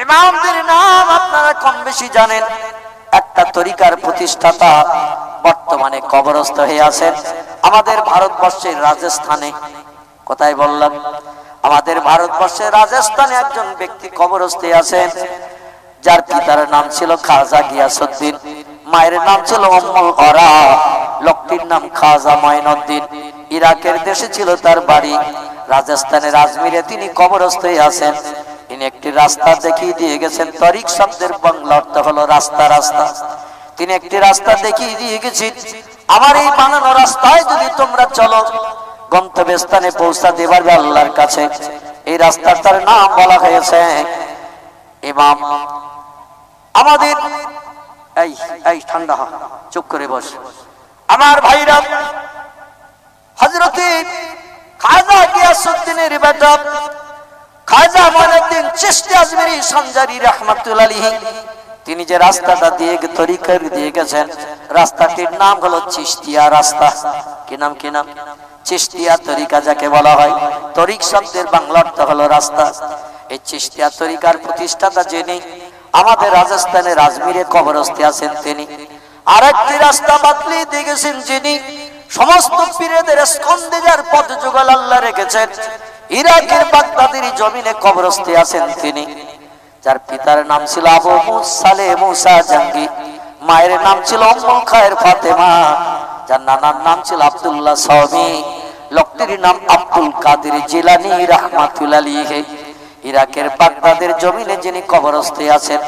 ইমামদের নাম আপনারা কম বেশি জানেন। একটা তরিকার প্রতিষ্ঠাতা বর্তমানে কবরস্থ হয়ে আছেন আমাদের ভারতবর্ষের রাজস্থানে। কোথায় বললাম? আমাদের ভারতবর্ষের রাজস্থানে একজন ব্যক্তি কবরস্থ আছেন, যার পিতার নাম ছিল খাজা গিয়াসউদ্দিন, মায়ের নাম ছিল উম্মুল ওরা, লোকটির নাম খাজা মাইনুদ্দিন। ইরাকের দেশে ছিল তার বাড়ি, রাজস্থানের আজমিরে তিনি কবরস্থ আছেন। তিনি একটি রাস্তা দেখিয়ে দিয়ে গেছেন। তরিক শব্দের বাংলা অর্থ হলো রাস্তা। রাস্তা তিনি একটি রাস্তা দেখিয়ে দিয়ে গেছেন। আমার এই বানানো রাস্তায় যদি তোমরা চলো গন্তব্যস্থানে পৌঁছাতে পারবে আল্লাহর কাছে। এই রাস্তাটার নাম বলা হয়েছে ইমাম আমাদের এই ঠান্ডা চুপ করে বস আমার ভাইরা, হযরতে খাজা গিয়াসউদ্দিনের বেটা খাজা মাইনুদ্দিন চিশতি আজমিরি সঞ্জারি রাহমাতুল্লাহ আলাইহি, তিনি যে রাস্তাটা দিয়ে তরিকার দিয়ে গেছেন, রাস্তাটির নাম হলো চিশতিয়া রাস্তা। কি নাম? কি নাম? চিশতিয়া তরিকা যাকে বলা হয়। তরিক শব্দের বাংলা অর্থ হলো রাস্তা। এই চিশতিয়া তরিকার প্রতিষ্ঠাতা যিনি আমাদের রাজস্থানের আজমিরে কবরস্থ আছেন তিনি। আর একটি রাস্তা বাতলি দিয়ে গেছেন যিনি সমস্ত পীরদের স্কন্ধে যার পথ যুগল আল্লাহ রেখেছেন, ইরাকের বাগদাদের জমিনে কবরস্থ আছেন তিনি, যার পিতার নাম ছিল আবু মুসালে মুসা জাঙ্গি, মায়ের নাম ছিল উম্মুল খায়ের ফাতেমা, যার নানার নাম ছিল আব্দুল্লাহ সাওমি, লোকটির নাম আব্দুল কাদের জিলানী রাহমাতুল্লাহ আলাইহি। ইরাকের বাগদাদের জমিনে যিনি কবরস্থ আছেন,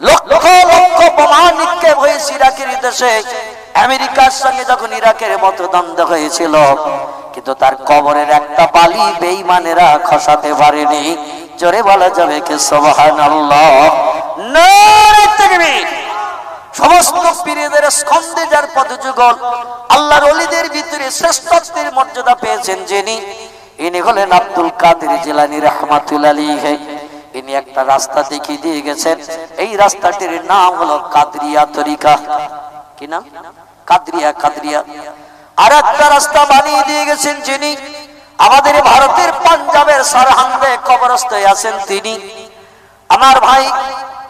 লক্ষ লক্ষ বোমা নিক্ষেপ হয়েছে ইরাকের দেশে। আমেরিকার সঙ্গে যখন ইরাকের মতো দ্বন্দ্ব হয়েছিল, কিন্তু তার কবরের একটা বালি বেঈমানেরা খসাতে পারেনি। জোরে বলা যাবে কি সুবহানাল্লাহ, নারে তাকবীর। সমস্ত পীরদের স্কন্ধে যার পদযুগল আল্লাহর ওলিদের ভিতরে শ্রেষ্ঠত্বের মর্যাদা পেয়েছেন যিনি, ইনি হলেন আব্দুল কাদের জিলানী রাহমাতুল্লাহ আলাইহি। ইনি একটা রাস্তা দেখিয়ে দিয়ে গেছেন। এই রাস্তাটির নাম হলো কাদরিয়া তরিকা। কি নাম? কাদরিয়া। কাদরিয়া। আর একটা রাস্তা বানিয়ে দিয়ে গেছেন যিনি আমাদের ভারতের পাঞ্জাবের সরহন্দে কবরস্থ আছেন তিনি, আমার ভাই,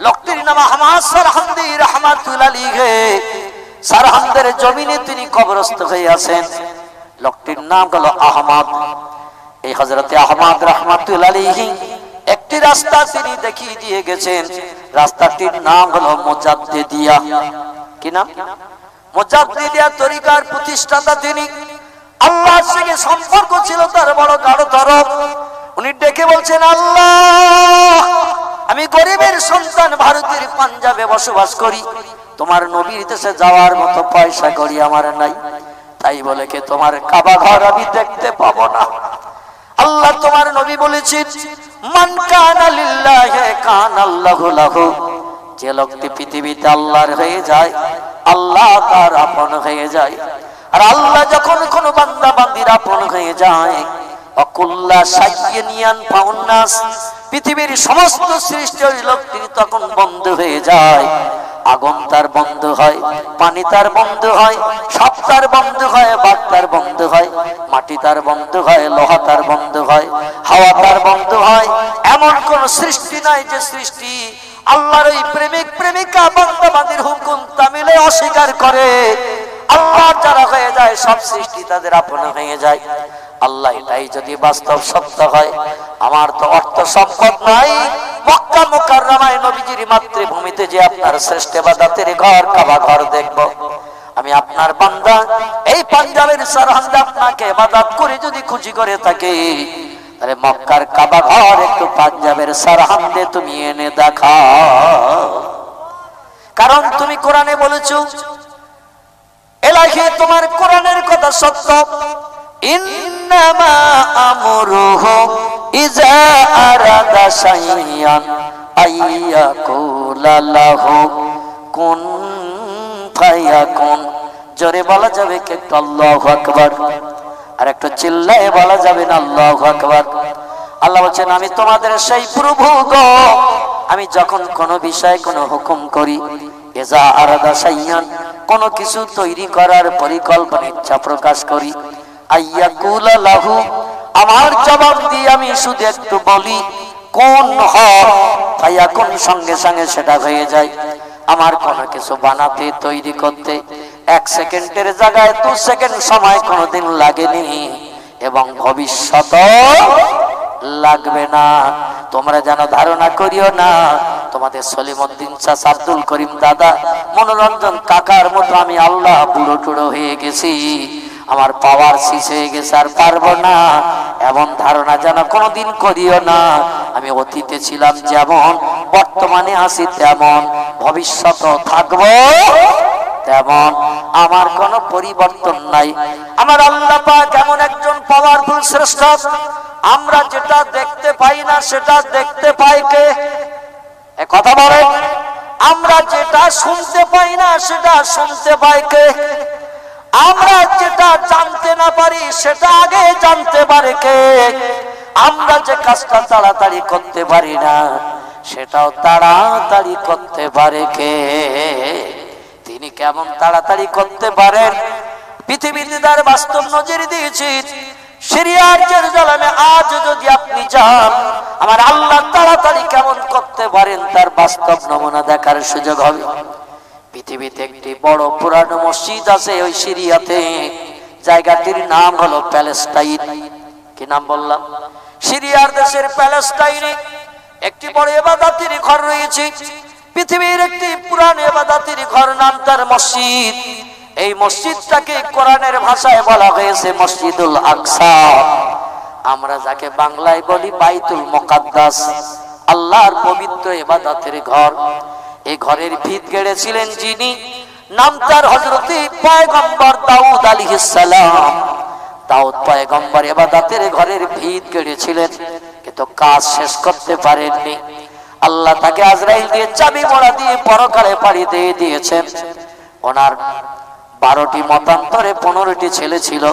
লোকটির নাম আহমদ সরহন্দি রাহমাতুল্লাহ আলাইহি। সরহন্দের জমিনে তিনি কবরস্থ হয়ে আছেন। লোকটির নাম হলো আহমদ। এই হযরতে আহমদ রাহমাতুল্লাহ আলাইহি একটি রাস্তা তিনি দেখিয়ে দিয়ে গেছেন। রাস্তাটির নাম হলো মুজাদ্দিদিয়া। কি নাম? মুজাদ্দিদিয়া তরিকার প্রতিষ্ঠাতা তিনি। আল্লাহর সঙ্গে সম্পর্ক ছিল তার বড় গাঢ়তর। উনি ডেকে বলছেন, আল্লাহ, আমি গরিবের সন্তান, ভারতের পাঞ্জাবে বসবাস করি, তোমার নবীর দেশে যাওয়ার মতো পয়সা করি আমার নাই, তাই বলে কি তোমার কাবা ঘর আমি দেখতে পাবো না? আল্লাহ তোমার নবী বলেছেন, মান কানা লিল্লাহি কানাল্লাহু লাহু, যে লোকটি পৃথিবীতে আল্লাহর হয়ে যায় আল্লাহ তার আপন হয়ে যায়। আর আল্লাহ যখন কোন বান্দা বান্দির আপন হয়ে যায়, অকুল্লা শাইয়িনিয়ান ফাউন্নাস, পৃথিবীর সমস্ত সৃষ্টি ওই লোকটির তখন বন্ধ হয়ে যায়। আগুন তার বন্ধ হয়, পানি তার বন্ধ হয়, সাপ তার বন্ধ হয়, বাঘ তার বন্ধ হয়, মাটি তার বন্ধ হয়, লোহা তার বন্ধ হয়, হাওয়া তার বন্ধ হয়। এমন কোন সৃষ্টি নাই যে সৃষ্টি আল্লাহর ওই প্রেমিক প্রেমিকা বান্দা বান্দির হুকুম তামিলে অস্বীকার করে। আল্লাহ যারা হয়ে যায় সব সৃষ্টি তাদের আপন হয়ে যায়। আল্লাহ এটাই যদি বাস্তব সত্য হয়, আমার তো অর্থ সম্পদ নাই, মক্কা মুকাররমায় নবীজির মাতৃভূমিতে যে আপনার শ্রেষ্ঠ ইবাদতের ঘর কাবা ঘর দেখব, আমি আপনার বান্দা এই পাঞ্জাবের সরহন্দে আপনাকে ইবাদত করে যদি খুশি করে থাকি, তাহলে মক্কার কাবা ঘর একটু পাঞ্জাবের সরহন্দে তুমি এনে দেখাও। কারণ তুমি কোরআনে বলেছো, এলাহি তোমার কোরআনের কথা সত্য, ইন্নামা আমরুহু ইযা আরাদা শাইয়ান আইয়াকুলা লাহু কুন ফায়াকুন। জোরে বলা যাবে কি একটু আল্লাহু আকবার? আর একটু চিল্লায়ে বলা যাবে না আল্লাহু আকবার? আল্লাহ বলেন, আমি তোমাদের সেই প্রভু গো, আমি যখন কোনো বিষয়ে কোনো হুকুম করি, ইযা আরাদা শাইয়ান, কোনো কিছু তৈরি করার পরিকল্পনা ইচ্ছা প্রকাশ করি, আইয়াকুলা লাহু, আমার জবাব দিয়ে আমি শুধু একটু বলি কোন হ ফায়াকুন সঙ্গে সঙ্গে সেটা হয়ে যায়। আমার কোনো কিছু বানাতে তৈরি করতে 1 সেকেন্ডের জায়গায় 2 সেকেন্ড সময় কোনোদিন লাগেনি এবং ভবিষ্যৎ লাগবে না। তোমরা যেন ধারণা করিও না তোমাদের সলিমউদ্দিন চাচা আব্দুল করিম দাদা মনোরঞ্জন কাকার মতো আমি আল্লাহ বুড়ো টুড়ো হয়ে গেছি, আমার পাওয়ার শেষ হয়ে গেছে আর পারবো না, এমন ধারণা যেন কোনোদিন করিও না। আমি অতীতে ছিলাম যেমন, বর্তমানে আছি তেমন, ভবিষ্যৎও থাকবো তেমন, আমার কোনো পরিবর্তন নাই। আমার আল্লাহ পাক এমন একজন পাওয়ারফুল শ্রেষ্ঠ, আমরা যেটা দেখতে পাই না সেটা দেখতে পাই কে? কথা বলেন। আমরা যেটা শুনতে পাই না সেটা শুনতে পাই কে? আমরা যেটা জানতে না পারি সেটা আগে জানতে পারে কে? আমরা যে কাজটা তাড়াতাড়ি করতে পারি না সেটাও তাড়াতাড়ি করতে পারে কে? তিনি কেমন তাড়াতাড়ি করতে পারেন পৃথিবীতে তার বাস্তব নজির দিয়েছি। সিরিয়ার জেরুজালেমে আজ যদি আপনি যান, আমার আল্লাহ তাড়াতাড়ি কেমন করতে পারেন তার বাস্তব নমুনা দেখার সুযোগ হবে। পৃথিবীতে একটি বড় পুরানো মসজিদ আছে ওই সিরিয়াতে, জায়গাটির নাম হলো প্যালেস্টাইন। কি নাম বললাম? সিরিয়ার দেশের প্যালেস্টাইনে একটি বড় ইবাদতের ঘর রয়েছে। পৃথিবীর একটি পুরানো ইবাদতের ঘর, নাম তার মসজিদ। এই মসজিদটাকে কোরআনের ভাষায় বলা হয়েছে মসজিদুল আকসা। আমরা যাকে বাংলায় বলি বাইতুল মুকাদ্দাস, আল্লাহর পবিত্র ইবাদতের ঘর। এই ঘরের ভিত গেড়েছিলেন যিনি, নাম তার হযরত পয়গম্বর দাউদ আলাইহিস সালাম। দাউদ পয়গম্বর ইবাদতের ঘরের ভিত গেড়েছিলেন, কিন্তু কাজ শেষ করতে পারেননি। আল্লাহ তাকে আজরাইল দিয়ে চাবি মোড়া দিয়ে পরকালে পাড়ি দিয়ে দিয়েছেন। ওনার 12টি মতান্তরে 15টি ছেলে ছিল।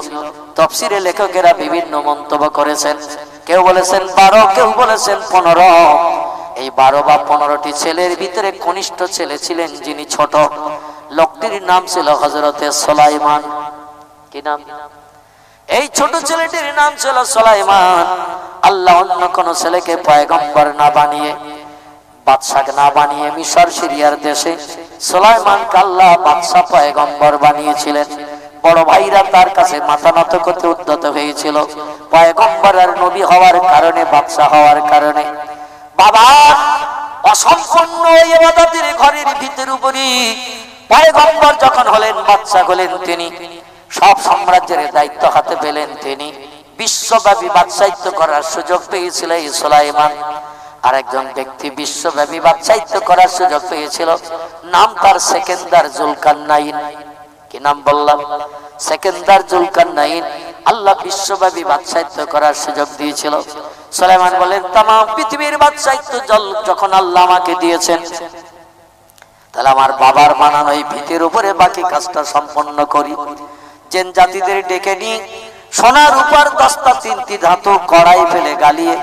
তাফসীরে লেখকেরা বিভিন্ন মন্তব্য করেছেন, কেউ বলেছেন 12, কেউ বলেছেন 15। এই 12 বা 15টি ছেলের ভিতরে কনিষ্ঠ ছেলে ছিলেন যিনি ছোট, লোকটির নাম ছিল হযরতে সুলাইমান। কি নাম? এই ছোট ছেলেটির নাম ছিল সুলাইমান। আল্লাহ অন্য কোন ছেলেকে পয়গম্বর না বানিয়ে, বাদশাহ না বানিয়ে মিশর সিরিয়ার দেশে সুলাইমানকে আল্লাহ বাদশাহ পয়গম্বর বানিয়েছিলেন। বড় ভাইরা তার কাছে মাথা নত করতে উদ্যত হয়েছিল, পয়গম্বর আর নবী হওয়ার কারণে, বাদশাহ হওয়ার কারণে। বাবা অসম্পূর্ণ ইবাদতের ঘরের ভিতর উপরই পয়গম্বর যখন হলেন, বাদশাহ হলেন তিনি, সব সাম্রাজ্যের দায়িত্ব হাতে পেলেন তিনি, বিশ্বব্যাপী বাদশাহিত্য করার সুযোগ পেয়েছিল এই সুলাইমান। আরেকজন ব্যক্তি বিশ্বব্যাপী বাদশাহিত্য করার সুযোগ পেয়েছিল, নাম তার সেকেন্দার জুলকারনাইন। কি নাম বললাম? সেকেন্দার জুলকারনাইন। আল্লাহ বিশ্বব্যাপী বাদশাহিত্য করার সুযোগ দিয়েছিল। সুলাইমান বলেন, तमाम পৃথিবীর বাদশাহিত্য যখন আল্লাহ আমাকে দিয়েছেন, তাহলে আমার বাবার বানানো এই ভিতের উপরে বাকি কাজটা সম্পন্ন করি। জেন জাতিদের ডেকে নিয়ে সোনার উপর 10টা 3টি ধাতু কড়াই ফেলে গালিয়ে,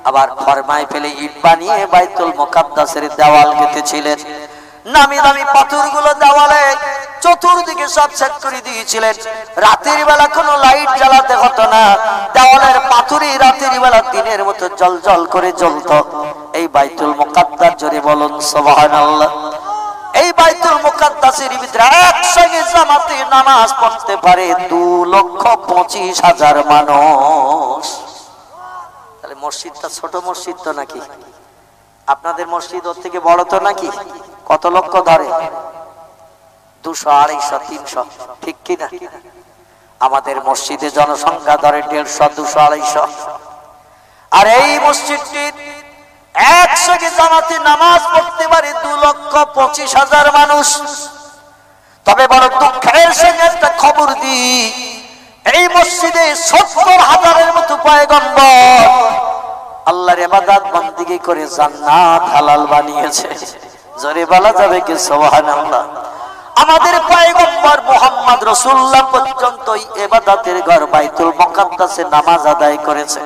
আবার ফরমায় ফেলে ইট বানিয়ে বাইতুল মুকাদ্দাসের দেওয়াল গেঁথেছিলেন। নামি দামি পাথরগুলো দেওয়ালে চতুর্দিকে সব সেট করে দিয়েছিলেন। রাতের বেলা কোনো লাইট জ্বালাতে হতো না, দেওয়ালের পাথরই রাতের বেলা দিনের মতো জ্বলজ্বল করে জ্বলতো। এই বাইতুল মুকাদ্দাস, জোরে বলুন সুবহানাল্লাহ। এই বাইতুল মুকাদ্দাসের ভিতরে একসঙ্গে জামাতে নামাজ পড়তে পারে 2,25,000 মানুষ। তাহলে মসজিদটা ছোট মসজিদ তো নাকি? আপনাদের মসজিদ ওর থেকে বড় তো নাকি? কত লক্ষ ধরে? 200, 250, 300, ঠিক কি না? আমাদের মসজিদে জনসংখ্যা ধরে 150, 200, 250। আর এই মসজিদটি একসঙ্গে জামাতে নামাজ পড়তে পারে 2,25,000 মানুষ। তবে বড় দুঃখের সঙ্গে একটা খবর দিই, এই মসজিদে 70,000-এর মতো পয়গম্বর আল্লাহর ইবাদত বন্দেগী করে জান্নাত হালাল বানিয়েছে। জোরে বলা যাবে কি সুবহানাল্লাহ? আমাদের পয়গম্বর মুহাম্মদ রাসূলুল্লাহ পর্যন্ত ইবাদতের ঘর বাইতুল মুকাদ্দাসে নামাজ আদায় করেছে।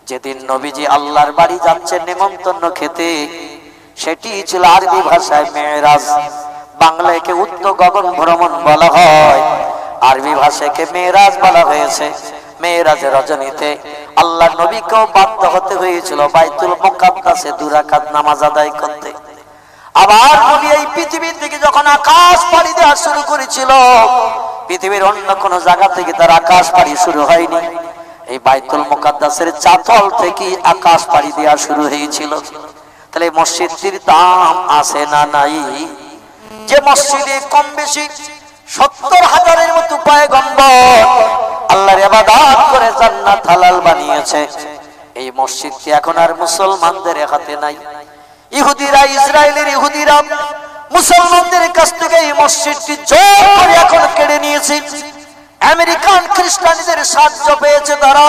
যেদিন নবীজি আল্লাহর বাড়ি যাচ্ছেন নেমন্তন্ন খেতে, সেটি ছিল আরবি ভাষায় মেরাজ। বাংলাকে উচ্চ গগন ভ্রমণ বলা হয়, আরবি ভাষাকে মেরাজ বলা হয়েছে। মেরাজের রজনীতে আল্লাহ নবীকেও বাধ্য হতে হয়েছিল বাইতুল মুকাদ্দাসে 2 রাকাত নামাজ আদায় করতে। আবার নবী এই পৃথিবী থেকে যখন আকাশ পাড়ি দেওয়া শুরু করেছিল, পৃথিবীর অন্য কোন জায়গা থেকে তার আকাশ পাড়ি শুরু হয়নি, এই বাইতুল মুকাদ্দাসের চাতল থেকে আকাশ পাড়ি দেওয়া শুরু হয়েছিল। তাহলে মসজিদটির দাম আছে না নাই? যে মসজিদে কম বেশি 70,000-এর মতো পয়গম্বর আল্লাহর ইবাদত করে জান্নাত হালাল বানিয়েছে, এই মসজিদটি এখন আর মুসলমানদের হাতে নাই। ইহুদিরা, ইসরায়েলের ইহুদিরা মুসলমানদের কাছ থেকে এই মসজিদটি জোর করে এখন কেড়ে নিয়েছে। আমেরিকান খ্রিস্টানদের সাহায্য পেয়েছে তারা।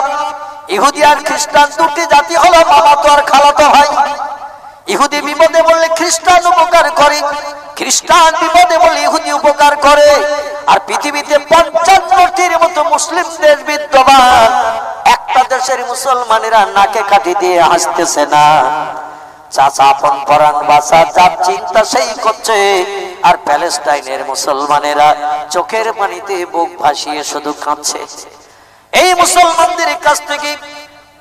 ইহুদি আর খ্রিস্টান দুটি জাতি হলো মামাতো আর খালাতো ভাই। ইহুদি বিপদে বললে খ্রিস্টান উপকার করে, খ্রিস্টান বিপদে বললে ইহুদি উপকার করে। আর পৃথিবীতে 55টির মতো মুসলিম দেশ বিদ্যমান, একটা দেশের মুসলমানেরা নাকে কাঠি দিয়ে হাসতেছে না। চাচা আপন পরাণ বাসা যার চিন্তা সেই করছে, আর প্যালেস্টাইনের মুসলমানেরা চোখের পানিতে বুক ভাসিয়ে শুধু কাঁদছে। এই মুসলমানদের কাছ থেকে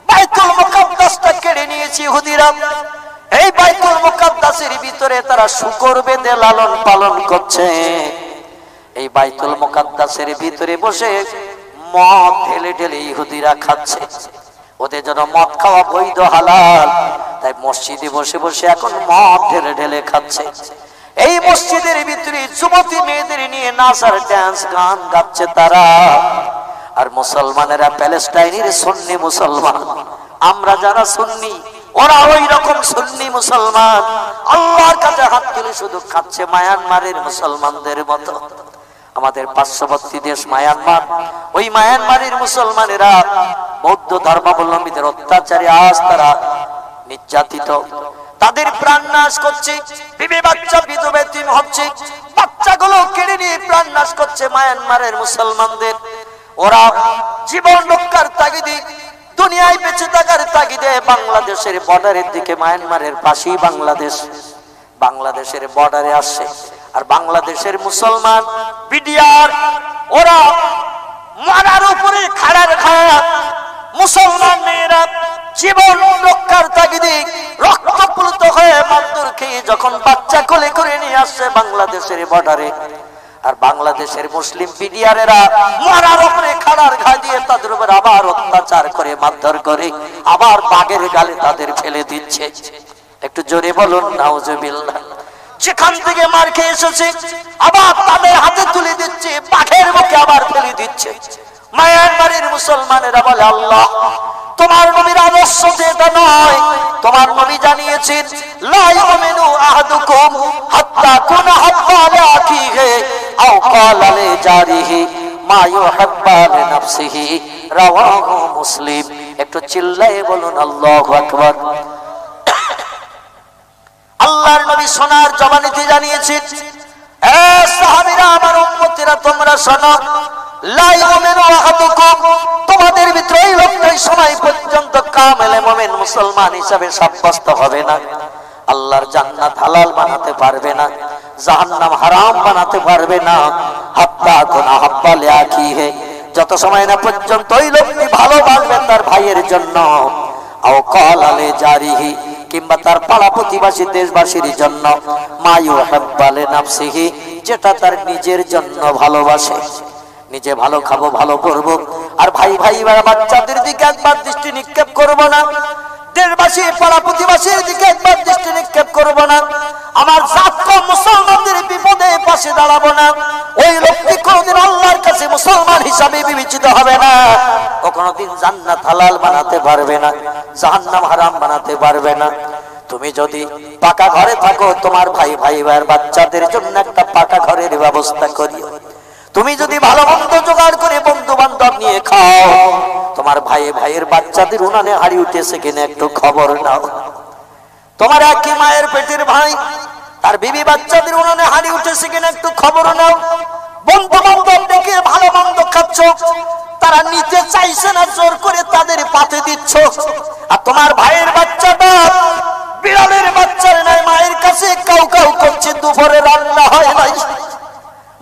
বাইতুল মুকাদ্দাসটা কেড়ে নিয়েছে ইহুদিরা। এই বাইতুল মুকাদ্দাসের ভিতরে তারা শূকর বেঁধে লালন পালন করছে। এই বাইতুল মুকাদ্দাসের ভিতরে বসে মদ ঢেলে ঢেলে ইহুদিরা খাচ্ছে। ওদের জন্য মদ খাওয়া বৈধ হালাল, তাই মসজিদে বসে বসে এখন মদ ঢেলে ঢেলে খাচ্ছে। এই মসজিদের ভিতরে যুবতী মেয়েদের নিয়ে নাচ আর ডান্স গান গাচ্ছে তারা। আর মুসলমানেরা প্যালেস্টাইনের সুন্নি মুসলমান, আমরা যারা সুন্নি ওরা ওই রকম সুন্নি মুসলমান, আল্লাহর কাছে হাত তুলে শুধু খাচ্ছে মায়ানমারের মুসলমানদের মতো। আমাদের পার্শ্ববর্তী দেশ মায়ানমার, ওই মায়ানমারের মুসলমানেরা বৌদ্ধ ধর্মাবলম্বীদের অত্যাচারে আজ তারা নির্যাতিত, তাদের প্রাণ নাশ করছে, বিবি বাচ্চা বিধবা এতিম হচ্ছে, বাচ্চাগুলো কেড়ে নিয়ে প্রাণ নাশ করছে মায়ানমারের মুসলমানদের। ওরা জীবন রক্ষার তাগিদে, দুনিয়ায় বেঁচে থাকার তাগিদে বাংলাদেশের বর্ডারের দিকে, মায়ানমারের পাশেই বাংলাদেশ, বাংলাদেশের বর্ডারে আসছে। আর বাংলাদেশের মুসলমান বিডিআর ওরা মারার উপরে খাড়ার খাড়া, মুসলমান মেয়েরা জীবন রক্ষার তাগিদে রক্তপ্লুত হয়ে মারধর খেয়ে যখন বাচ্চা কোলে করে নিয়ে আসছে বাংলাদেশের বর্ডারে, আর বাংলাদেশের মুসলিম বিডিআরেরা মারার উপরে খাড়ার ঘা দিয়ে তাদের উপর আবার অত্যাচার করে মারধর করে আবার বাগের গালে তাদের ফেলে দিচ্ছে। একটু জোরে বলুন নাউজুবিল্লাহ। যেখান থেকে মার খেয়ে এসেছে আবার তাদের হাতে তুলে দিচ্ছে, বাঘের মুখে আবার ফেলে দিচ্ছে। মায়ানমারের মুসলমানেরা বলে আল্লাহ তোমার নবীর আদর্শ যেটা নয়, তোমার নবী জানিয়েছেন লা ইউমিনু আহাদুকুম হাত্তা কুনা হাব্বা লিআখিহি আও ক্বালা লিজারিহি মা ইউহিব্বু লিনাফসিহি, রাওয়াহু মুসলিম। একটু চিল্লায়ে বলুন আল্লাহু আকবার। আল্লাহর নবী সোনার জবানিতে জানিয়েছেন, এ সাহাবীরা আমার উম্মতেরা তোমরা শোনো, লা ইউমিনু আহাদুকুম, তোমাদের ভিতরে এই লোকটাই সময় পর্যন্ত কামেলে মুমিন মুসলমান হিসেবে সাব্যস্ত হবে না, আল্লাহর জান্নাত হালাল বানাতে পারবে না, জাহান্নাম হারাম বানাতে পারবে না, হাত্তা কুনা হাব্বা লিআখিহি, যত সময় না পর্যন্ত ওই লোকটি ভালোবাসবে তার ভাইয়ের জন্য, আও ক্বালা লিজারিহি, কিংবা তার পাড়া প্রতিবাসী দেশবাসীর জন্য, মা ইউহিব্বু লিনাফসিহি, যেটা তার নিজের জন্য ভালোবাসে। নিজে ভালো খাবো, ভালো করবো, আর ভাই ভাই বাচ্চাদের দিকে একবার দৃষ্টি নিক্ষেপ করবো না, দেশবাসী পাড়া প্রতিবাসীর দিকে একবার দৃষ্টি নিক্ষেপ করবো না, আমার জাত মুসলমানদের বিপদে পাশে দাঁড়াবো না, ওই লোকটি কোনদিন আল্লাহর কাছে মুসলমান হিসাবে বিবেচিত হবে না, ও কোনদিন জান্নাত হালাল বানাতে পারবে না, জাহান্নাম হারাম বানাতে পারবে না। তুমি যদি পাকা ঘরে থাকো, তোমার ভাই ভাই বাচ্চাদের জন্য একটা পাকা ঘরের ব্যবস্থা করিও। তুমি যদি ভালো মন্দ জোগাড় করে বন্ধু বান্ধব নিয়ে খাও, তোমার ভাই ভাইয়ের বাচ্চাদের উনানে হারিয়ে উঠেছে কিনা একটু খবর নাও। তোমার একই মায়ের পেটের ভাই তার বিবি বাচ্চাদের উনানে হারিয়ে উঠেছে কিনা একটু খবর নাও। বন্ধু বান্ধব ডেকে ভালো মন্দ খাচ্ছ, তারা নিতে চাইছে না, জোর করে তাদের পাতে দিচ্ছ। আর তোমার ভাইয়ের বাচ্চাটা বিড়ালের বাচ্চার নাই, মায়ের কাছে কাউ কাউ করছে, দুপুরে রান্না হয় নাই,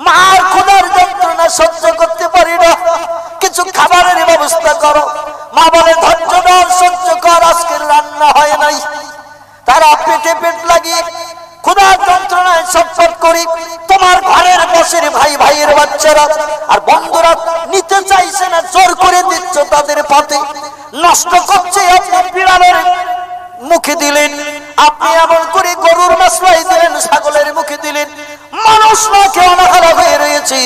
মার ক্ষুধার যন্ত্রণা সহ্য করতে পারি না, কিছু খাবারের ব্যবস্থা করো। মা বলে ধৈর্য ধর, সহ্য কর, আজকের রান্না হয় নাই। তারা পেটে পেট লাগিয়ে ক্ষুধার যন্ত্রণায় ছটফট করি। তোমার ঘরের বসের ভাই ভাইয়ের বাচ্চারা আর বন্ধুরা নিতে চাইছে না, জোর করে দিচ্ছ তাদের পথে, নষ্ট করছে। আপনি বিড়ালের মুখে দিলেন, আপনি এমন করে গরুর মাসলাই দিলেন, ছাগলের মুখে দিলেন, মানুষ না কেউ অনাহারা হয়ে রয়েছে।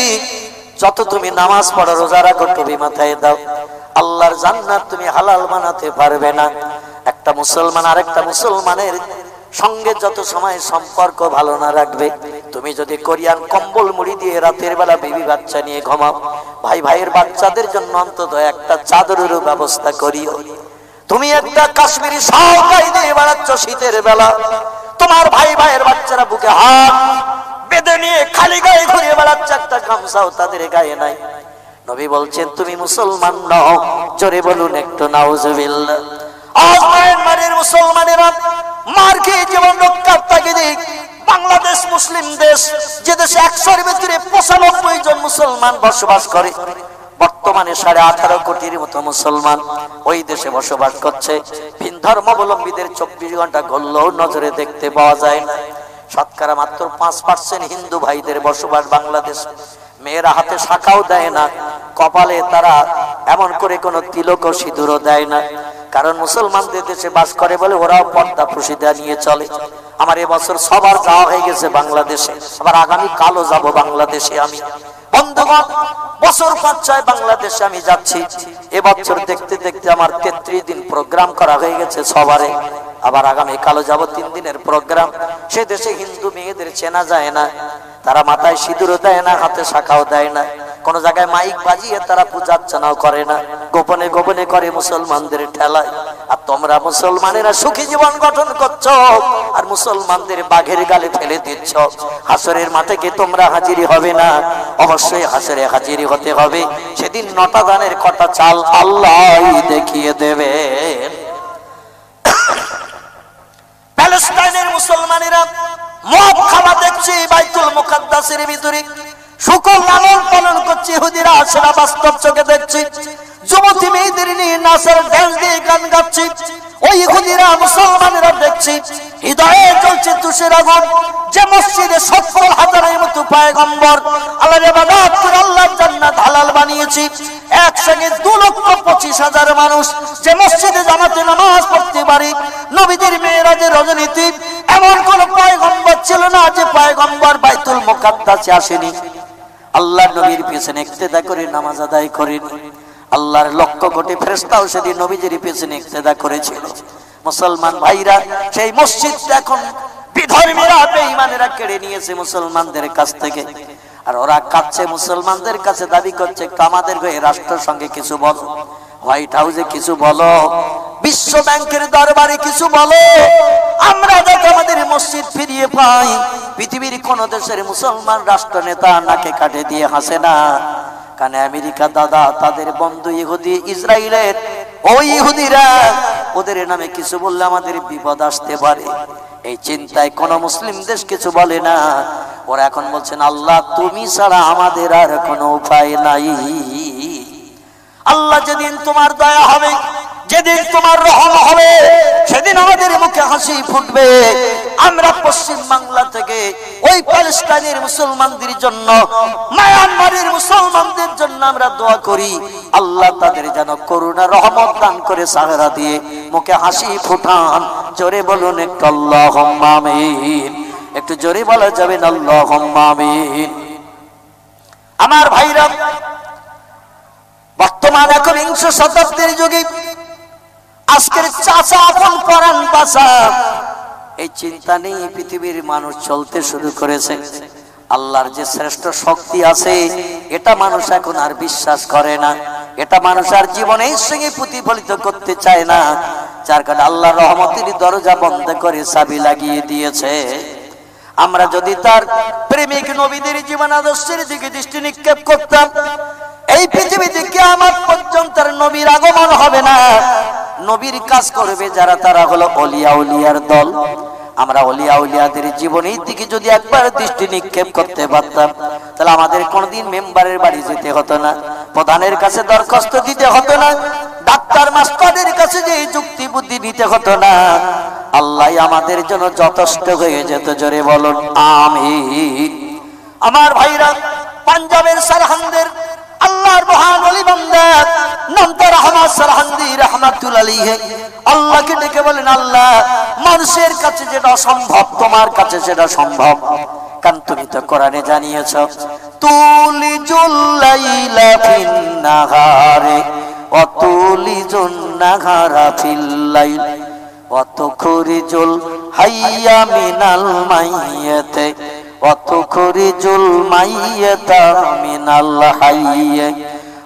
যত তুমি নামাজ পড়ো, রোজা রাখো, টুপি মাথায় দাও, আল্লাহর জান্নাত তুমি হালাল বানাতে পারবে না। একটা মুসলমান আরেকটা মুসলমানের সঙ্গে যত সময় সম্পর্ক ভালো না রাখবে, তুমি যদি কোরিয়ান কম্বল মুড়ি দিয়ে রাতের বেলা বেবি বাচ্চা নিয়ে ঘুমাও, ভাই ভাইয়ের বাচ্চাদের জন্য অন্তত একটা চাদরেরও ব্যবস্থা করিও। তুমি একটা কাশ্মীরি শাল গায়ে দিয়ে বেড়াচ্ছ শীতের বেলা, তোমার ভাই ভাইয়ের বাচ্চারা বুকে হাত বেঁধে নিয়ে খালি গায়ে ঘুরে বেড়াচ্ছে, একটা গামছাও তাদের গায়ে নাই। নবী বলছেন তুমি মুসলমান নও, জোরে বলুন একটু নাউজুবিল্লাহ। আজ মায়ানমারের মুসলমানেরা মার খেয়ে জীবন রক্ষার তাগিদে বাংলাদেশ মুসলিম দেশ, যে দেশে 100-এর ভিতরে 95 জন মুসলমান বসবাস করে, বর্তমানে 18.5 কোটির মতো মুসলমান ওই দেশে বসবাস করছে। ভিন ধর্মাবলম্বীদের 24 ঘন্টা ঘুরলেও নজরে দেখতে পাওয়া যায় না। শতকরা মাত্র 5% হিন্দু ভাইদের বসবাস বাংলাদেশ। মেয়েরা হাতে শাখাও দেয় না, কপালে তারা এমন করে কোনো তিলক ও সিঁদুরও দেয় না, কারণ মুসলমানদের দেশে বাস করে বলে ওরাও পর্দা প্রসিদ্ধা নিয়ে চলে। আমার এবছর সবার যাওয়া হয়ে গেছে বাংলাদেশে, আবার আগামী কালও যাব বাংলাদেশে। আমি বন্ধুগণ বছর 5-6 বাংলাদেশে আমি যাচ্ছি। এবছর দেখতে দেখতে আমার 33 দিন প্রোগ্রাম করা হয়ে গেছে সবারে, আবার আগামী কালও যাব 3 দিনের প্রোগ্রাম। সে দেশে হিন্দু মেয়েদের চেনা যায় না, তারা মাথায় সিঁদুরও দেয় না, হাতে শাখাও দেয় না, কোন জায়গায় মাইক বাজিয়ে তারা পূজা অর্চনাও করে না, গোপনে গোপনে করে মুসলমানদের ঠেলায়। আর তোমরা মুসলমানেরা সুখী জীবন গঠন করছো আর মুসলমানদের বাঘের গালে ফেলে দিচ্ছ। হাসরের মাঠে কি তোমরা হাজিরি হবে না? অবশ্যই হাসরে হাজিরি হতে হবে। সেদিন 9টা দানের কটা চাল আল্লাহ দেখিয়ে দেবে। প্যালেস্টাইনের মুসলমানেরা মদ খাওয়া দেখছি বাইতুল মুকাদ্দাসের ভিতরে, শুকর লালন পালন করছে ইহুদিরা, সেটা বাস্তব চোখে দেখছি। যুবতী মেয়েদের নিয়ে নাচের ড্যান্স দিয়ে গান গাচ্ছি, ওই ইহুদিরা মুসলমানেরা দেখছি হৃদয়ে জ্বলছে তুষের আগুন। যে মসজিদে 70,000-এর মতো পয়গম্বর আল্লাহর ইবাদত করে আল্লাহর জান্নাত হালাল বানিয়েছি, একসঙ্গে 2,25,000 মানুষ যে মসজিদে জামাতে নামাজ পড়তে পারে, নবীদের মেরাজের রজনীতে এমন কোন পয়গম্বর ছিল না যে পয়গম্বর বাইতুল মুকাদ্দাসে আসেনি। আল্লাহর নবীর পিছনে ইক্তেদা করে নামাজ আদায় করেনি। আল্লাহর লক্ষ কোটি ফেরেশতাও সেদিন নবীজির পিছনে ইক্তেদা করেছিল। মুসলমান ভাইরা সেই মসজিদটা এখন বিধর্মীরা বেঈমানেরা কেড়ে নিয়েছে মুসলমানদের কাছ থেকে, আর ওরা কাচ্ছে মুসলমানদের কাছে, দাবি করছে আমাদের হয়ে রাষ্ট্রের সঙ্গে কিছু বলো, হোয়াইট হাউসে কিছু বলো, বিশ্ব ব্যাংকের দরবারে কিছু বলো, আমরা যাতে আমাদের মসজিদ ফিরিয়ে পাই। পৃথিবীর কোন দেশের মুসলমান রাষ্ট্র নেতা নাকে কাটে দিয়ে হাসে না, কারণ আমেরিকা দাদা তাদের বন্ধু ইহুদি ইসরায়েলের ওই ইহুদিরা, ওদের নামে কিছু বললে আমাদের বিপদ আসতে পারে, এই চিন্তায় কোন মুসলিম দেশ কিছু বলে না। ওরা এখন বলছেন আল্লাহ তুমি ছাড়া আমাদের আর কোনো উপায় নাই। আল্লাহ যেদিন তোমার দয়া হবে, যেদিন তোমার রহম হবে, সেদিন আমাদের মুখে হাসি ফুটবে। আমরা পশ্চিম বাংলা থেকে ওই প্যালেস্টাইনের মুসলমানদের জন্য, মায়ানমারের মুসলমানদের জন্য আমরা দোয়া করি, আল্লাহ তাদের যেন করুণা রহমত দান করে সাহারা দিয়ে মুখে হাসি ফুটান। জোরে বলুন একটু আল্লাহুম্মা আমিন। একটু জোরে বলা যাবেন আল্লাহুম্মা আমিন। আমার ভাইরা, বর্তমান 21 শতাব্দীর যুগে আজকের চাচা আপন পরাণ বাঁচা, এই চিন্তা নিয়ে পৃথিবীর মানুষ চলতে শুরু করেছে। আল্লাহর যে শ্রেষ্ঠ শক্তি আছে এটা মানুষ এখন আর বিশ্বাস করে না, এটা মানুষ আর জীবনের সঙ্গে প্রতিফলিত করতে চায় না, যার কারণে আল্লাহর রহমতের দরজা বন্ধ করে চাবি লাগিয়ে দিয়েছে। আমরা যদি তার প্রেমিক নবীদের জীবন আদর্শের দিকে দৃষ্টি নিক্ষেপ করতাম, এই পৃথিবীতে কিয়ামত পর্যন্ত আর নবীর আগমন হবে না। নবীর কাজ করবে যারা, তারা হলো অলিয়া উলিয়ার দল। আমরা ওলিয়া উলিয়াদের জীবনের দিকে যদি একবার দৃষ্টি নিক্ষেপ করতে পারতাম, তাহলে আমাদের কোনদিন মেম্বারের বাড়ি যেতে হতো না, প্রধানের কাছে দরখাস্ত দিতে হতো না, ডাক্তার মাস্টারের কাছে যে যুক্তি বুদ্ধি নিতে হতো না। আল্লাহ আমাদের জন্য যথেষ্ট হয়ে যেত। জোরে বলুন আমিন। আমার ভাইরা, পাঞ্জাবের সারহান্দের আল্লাহর মহান ওলি বান্দা নাম তার আহমদ সারহান্দি রাহমাতুল্লাহ আলাইহি, আল্লাহকে ডেকে বলেন, আল্লাহ মানুষের কাছে যেটা অসম্ভব তোমার কাছে সেটা সম্ভব। কারণ তুমি তো কোরআনে জানিয়েছো, তুলিজুল লাইলা ফিন নাহারে ওয়া তুলিজুন নাহারা ফিল লাইল ওয়া তুখরিজুল হাইয়া মিনাল মাইয়াতি ওয়া তুখরিজুল মাইয়াতা মিনাল হাইয়্যি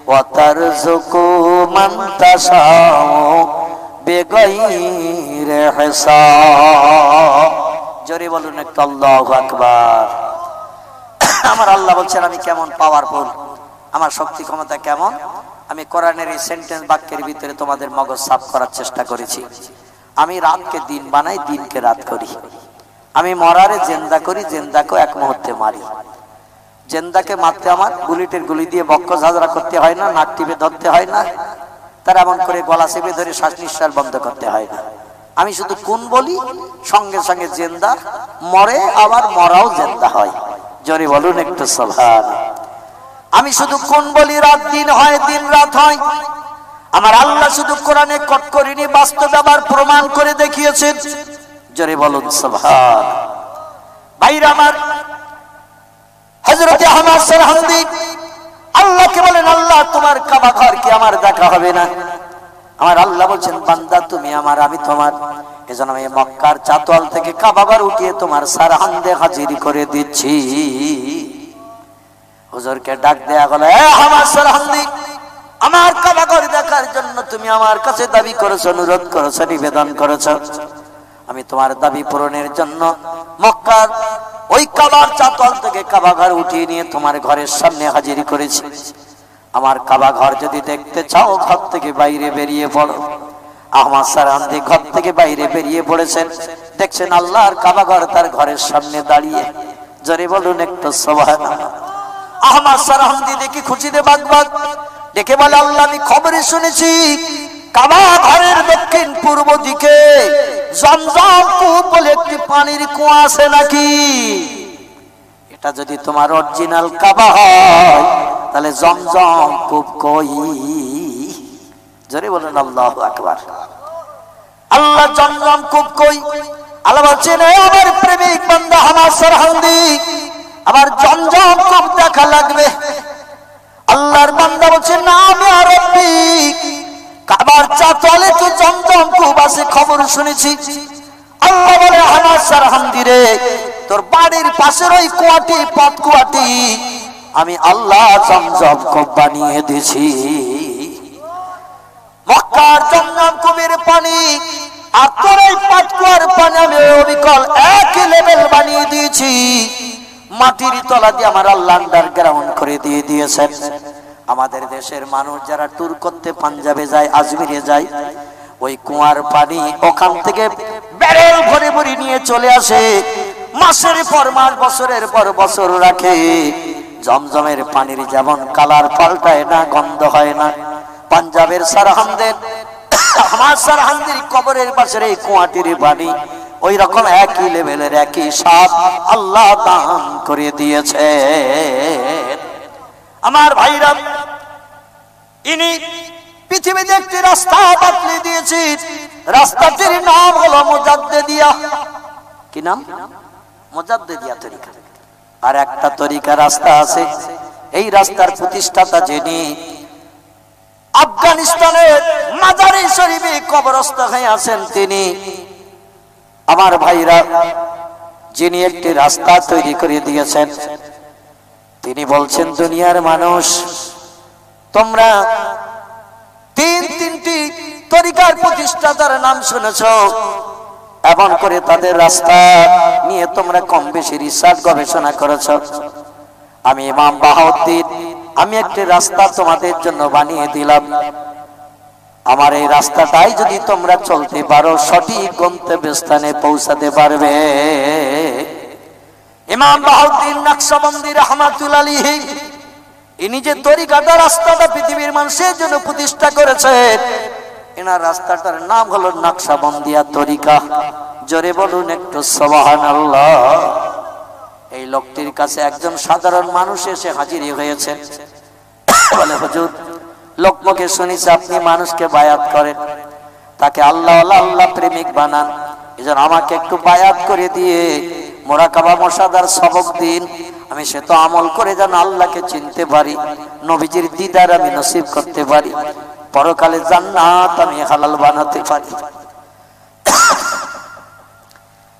ওয়া তারযুকু মান তাশাউ বেগাইরে হিসাব। জোরে বলুন একটু আল্লাহু আকবার। আমার আল্লাহ বলছেন, আমি কেমন পাওয়ারফুল, আমার শক্তি ক্ষমতা কেমন। আমি কোরআনের এই সেন্টেন্স বাক্যের ভিতরে তোমাদের মগজ সাফ করার চেষ্টা করেছি। আমি রাতকে দিন বানাই, দিনকে রাত করি। আমি মরারে জেন্দা করি, জেন্দাকে এক মুহূর্তে মারি। জেন্দাকে মারতে আমার বুলেটের গুলি দিয়ে বক্ষ ঝাঁঝরা করতে হয় না, নাক টিপে ধরতে হয় না, তার এমন করে গলা চেপে ধরে শ্বাস নিঃশ্বাস বন্ধ করতে হয় না। আমি শুধু কোন বলি, সঙ্গে সঙ্গে জেন্দা মরে, আবার মরাও জেন্দা হয়। জোরে বলুন একটু সুবহানাল্লাহ। আমি শুধু কোন বলি, রাত দিন হয়, দিন রাত হয়। আমার আল্লাহ শুধু কোরআনে কট করিনি, বাস্তবে আবার প্রমাণ করে দেখিয়েছেন। জোরে বলুন সুবহানাল্লাহ। ভাইরা আমার, হযরত আহমদ সারহান্দি আল্লাহকে বলেন, আল্লাহ তোমার কাবা ঘর কি আমার দেখা হবে না? আমার আল্লাহ বলছেন, বান্দা তুমি আমার, আমি তোমার। এজন্য আমি মক্কার চাতওয়াল থেকে কাবা ঘর উঠিয়ে তোমার সারহান্দে হাজির করে দিচ্ছি। হুজুরকে ডাক দেয়া গেল, এ আহমদ সারহান্দি, আমার কাবা ঘর দেখার জন্য তুমি আমার কাছে দাবি করেছো, অনুরোধ করেছো, নিবেদন করেছো। আমি তোমার দাবি পূরণের জন্য মক্কার ওই কাবার চাতওয়াল থেকে কাবা ঘর উঠিয়ে নিয়ে তোমার ঘরের সামনে হাজির করেছি। আমার কাবা ঘর যদি দেখতে চাও, ঘর থেকে বাইরে বেরিয়ে পড়ো। আহমদ সারহান্দি ঘর থেকে বাইরে বেরিয়ে পড়েছেন, দেখছেন আল্লাহর কাবা ঘর তার ঘরের সামনে দাঁড়িয়ে। জোরে বলুন একটু সুবহানাল্লাহ। আহমদ সারহান্দি দেখি খুশিতে বাগবাগ, ডেকে বলে, আল্লাহ আমি খবরে শুনেছি কাবা ঘরের দক্ষিণ পূর্ব দিকে জমজম কূপ বলে একটি পানির কুয়া আছে নাকি? এটা যদি তোমার অরিজিনাল কাবা হয়, তাহলে জমজম কূপ কই? জোরে বলুন আল্লাহু আকবার। আল্লাহ জমজম কূপ কই? আল্লাহ বলছেন, আমার প্রেমিক বান্দা আহমদ সারহান্দি, আবার জমজম কূপ দেখা লাগবে। আল্লাহর বান্দা বলছেন, না আমি আরবি, কাবার চাতওয়ালে তো জমজম কূপ আছে, খবর শুনেছি। আল্লাহ বলে, আহমদ সারহান্দি রে, তোর বাড়ির পাশের ওই কুয়াটি, পথ কুয়াটি আমি আল্লাহ জমজম কূপ বানিয়ে দিয়েছি। মক্কার জমজম কূপের পানি আর তোর এই পথ কুয়ার পানি আমি অবিকল এক লেভেল বানিয়ে দিয়েছি। মাটির তলা দিয়ে আমার আল্লাহ আন্ডারগ্রাউন্ড করে দিয়েছেন। আমাদের দেশের মানুষ যারা ট্যুর করতে পাঞ্জাবে যায়, আজমিরে যায়, ওই কুয়ার পানি ওখান থেকে ব্যারেল ভরে ভরে নিয়ে চলে আসে। মাসের পর মাস, বছরের পর বছর রাখে। জমজমের পানির যেমন কালার পাল্টায় না, গন্ধ হয় না, পাঞ্জাবের সারহান্দের আমার সারহান্দির কবরের পাশের এই কুয়াটির পানি ওই রকম একই লেভেলের, একই স্বাদ আল্লাহ দান করে দিয়েছে। আমার ভাইরা, ইনি পৃথিবীতে একটি রাস্তা বাতলে দিয়েছি। রাস্তাটির নাম হলো মুজাদ্দেদিয়া। কি নাম? মুজাদ্দেদিয়া তরিকা। আর একটা তরিকা রাস্তা আছে, এই রাস্তার প্রতিষ্ঠাতা যিনি আফগানিস্তানের মাজারে শরীফে কবরস্থ হয়ে আছেন, তিনি আমার ভাইরা, যিনি একটি রাস্তা তৈরি করে দিয়েছেন, তিনি বলছেন, দুনিয়ার মানুষ তোমরা তিনটি তরিকার প্রতিষ্ঠাতার নাম শুনেছ, এমন করে তাদের রাস্তা নিয়ে তোমরা কম বেশি রিসার্চ গবেষণা করেছ। আমি ইমাম বাহাউদ্দিন, আমি একটি রাস্তা তোমাদের জন্য বানিয়ে দিলাম। আমার এই রাস্তাটাই যদি তোমরা চলতে পারো সঠিক গন্তব্যস্থানে পৌঁছাতে পারবে। ইমাম বাহাউদ্দিন নকশবন্দি রাহমাতুল্লাহ আলাইহি ইনি যে তরিকাটা রাস্তাটা পৃথিবীর মানুষের জন্য প্রতিষ্ঠা করেছেন, এনার রাস্তাটার নাম হলো নকশবন্দিয়া তরিকা। জোরে বলুন একটু সুবহানাল্লাহ। এই লোকটির কাছে একজন সাধারণ মানুষ এসে হাজির হয়েছে, বলে হুজুর লোকমুখে শুনেছি আপনি মানুষকে বায়াত করেন, তাকে আল্লাহ আল্লাহ প্রেমিক বানান, এজন্য আমাকে একটু বায়াত করে দিয়ে মুরাকাবা মুশাহাদার সবক দিন, আমি সে তো আমল করে যেন আল্লাহকে চিনতে পারি, নবীজির দিদার আমি নসিব করতে পারি, পরকালে জান্নাত আমি হালাল বানাতে পারি।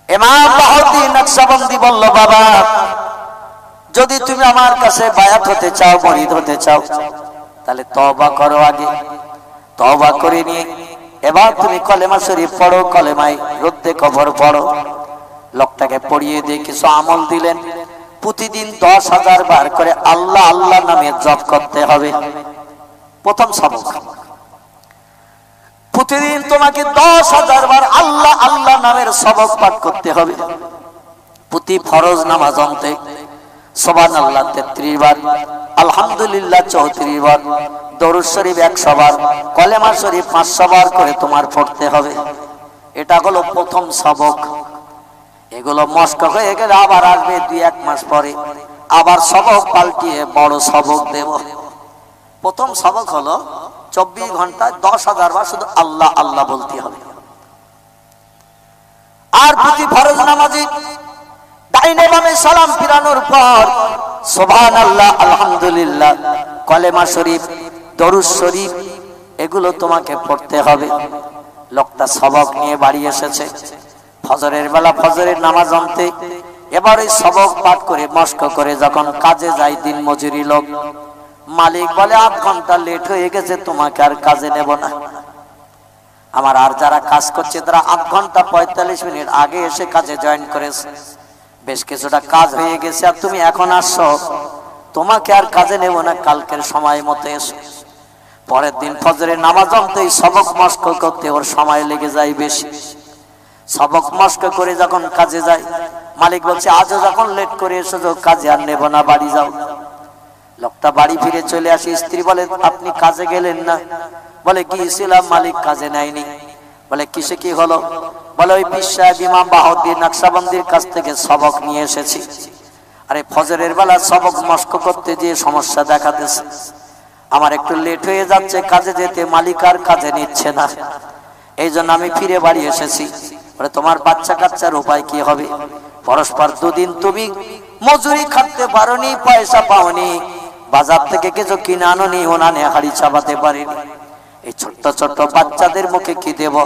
ইমাম বাহাউদ্দিন নকশবন্দি বলল, বাবা যদি তুমি আমার কাছে বায়াত হতে চাও, মুরিদ হতে চাও, তাহলে তওবা করো। আগে তওবা করে নিয়ে এবার তুমি কলেমা শরীফ পড়ো, কলেমায় রদ্দে কবর পড়ো। লোকটাকে পড়িয়ে দিয়ে কিছু আমল দিলেন। প্রতিদিন 10,000 বার করে আল্লাহ আল্লাহ নামে জপ করতে হবে। প্রথম সবক, প্রতিদিন তোমাকে 10,000 বার আল্লাহ আল্লাহ নামের সবক পাঠ করতে হবে। প্রতি ফরজ নামাজ অন্তে সুবহানাল্লাহ 33 বার, আলহামদুলিল্লাহ 34 বার, দরুদ শরীফ 100 বার, কলেমা শরীফ 500 বার করে তোমার পড়তে হবে। এটা হলো প্রথম সবক। এগুলো মস্ক হয়ে গেলে আবার আসবে 2-1 মাস পরে, আবার সবক পাল্টিয়ে বড় সবক দেব। প্রথম সবক হলো 24 ঘন্টায় 10,000 বার শুধু আল্লাহ আল্লাহ বলতে হবে। আর প্রতি ফরজ নামাজি ডাইনে বামে সালাম ফিরানোর পর সুবহানাল্লাহ, আলহামদুলিল্লাহ, কলেমা শরীফ, দরুদ শরীফ এগুলো তোমাকে পড়তে হবে। লোকটা সবক নিয়ে বাড়ি এসেছে, ফজরের বেলা ফজরের নামাজ অন্তে এবার এই সবক পাঠ করে মস্ক করে যখন কাজে যায়, দিন মজুরি লোক, মালিক বলে 8 ঘন্টা লেট হয়ে গেছে, তোমাকে আর কাজে নেব না। আমার আর যারা কাজ করছে তারা 8 ঘন্টা 45 মিনিট আগে এসে কাজে জয়েন করেছে, বেশ কিছুটা কাজ হয়ে গেছে, আর তুমি এখন আসছো, তোমাকে আর কাজে নেব না, কালকের সময় মতো এসো। পরের দিন ফজরের নামাজ অন্তেই সবক মস্ক করতে ওর সময় লেগে যায় বেশি। সবক মস্ক করে যখন কাজে যায়, মালিক বলছে আজও যখন লেট করে এসেছো কাজে আর নেব না, বাড়ি যাও। লোকটা বাড়ি ফিরে চলে আসে। স্ত্রী বলে আপনি কাজে গেলেন না? বলে গিয়েছিলাম, মালিক কাজে নেয়নি। বলে কিসে কি হলো? বলে ওই পীর সাহেব ইমাম বাহাউদ্দিন নকশবন্দির কাছ থেকে সবক নিয়ে এসেছি। আরে ফজরের বেলা সবক মস্ক করতে গিয়ে সমস্যা দেখা দিয়েছে, আমার একটু লেট হয়ে যাচ্ছে কাজে যেতে, মালিক আর কাজে নিচ্ছে না, এই জন্য আমি ফিরে বাড়ি এসেছি। বলে তোমার বাচ্চা কাচ্চার উপায় কি হবে? পরস্পর 2 দিন তুমি মজুরি খাটতে পারোনি, পয়সা পাওনি, বাজার থেকে কিছু কিনে আনোনি, উনানে হাড়ি চাপাতে পারিনি, এই ছোট্ট ছোট্ট বাচ্চাদের মুখে কি দেব?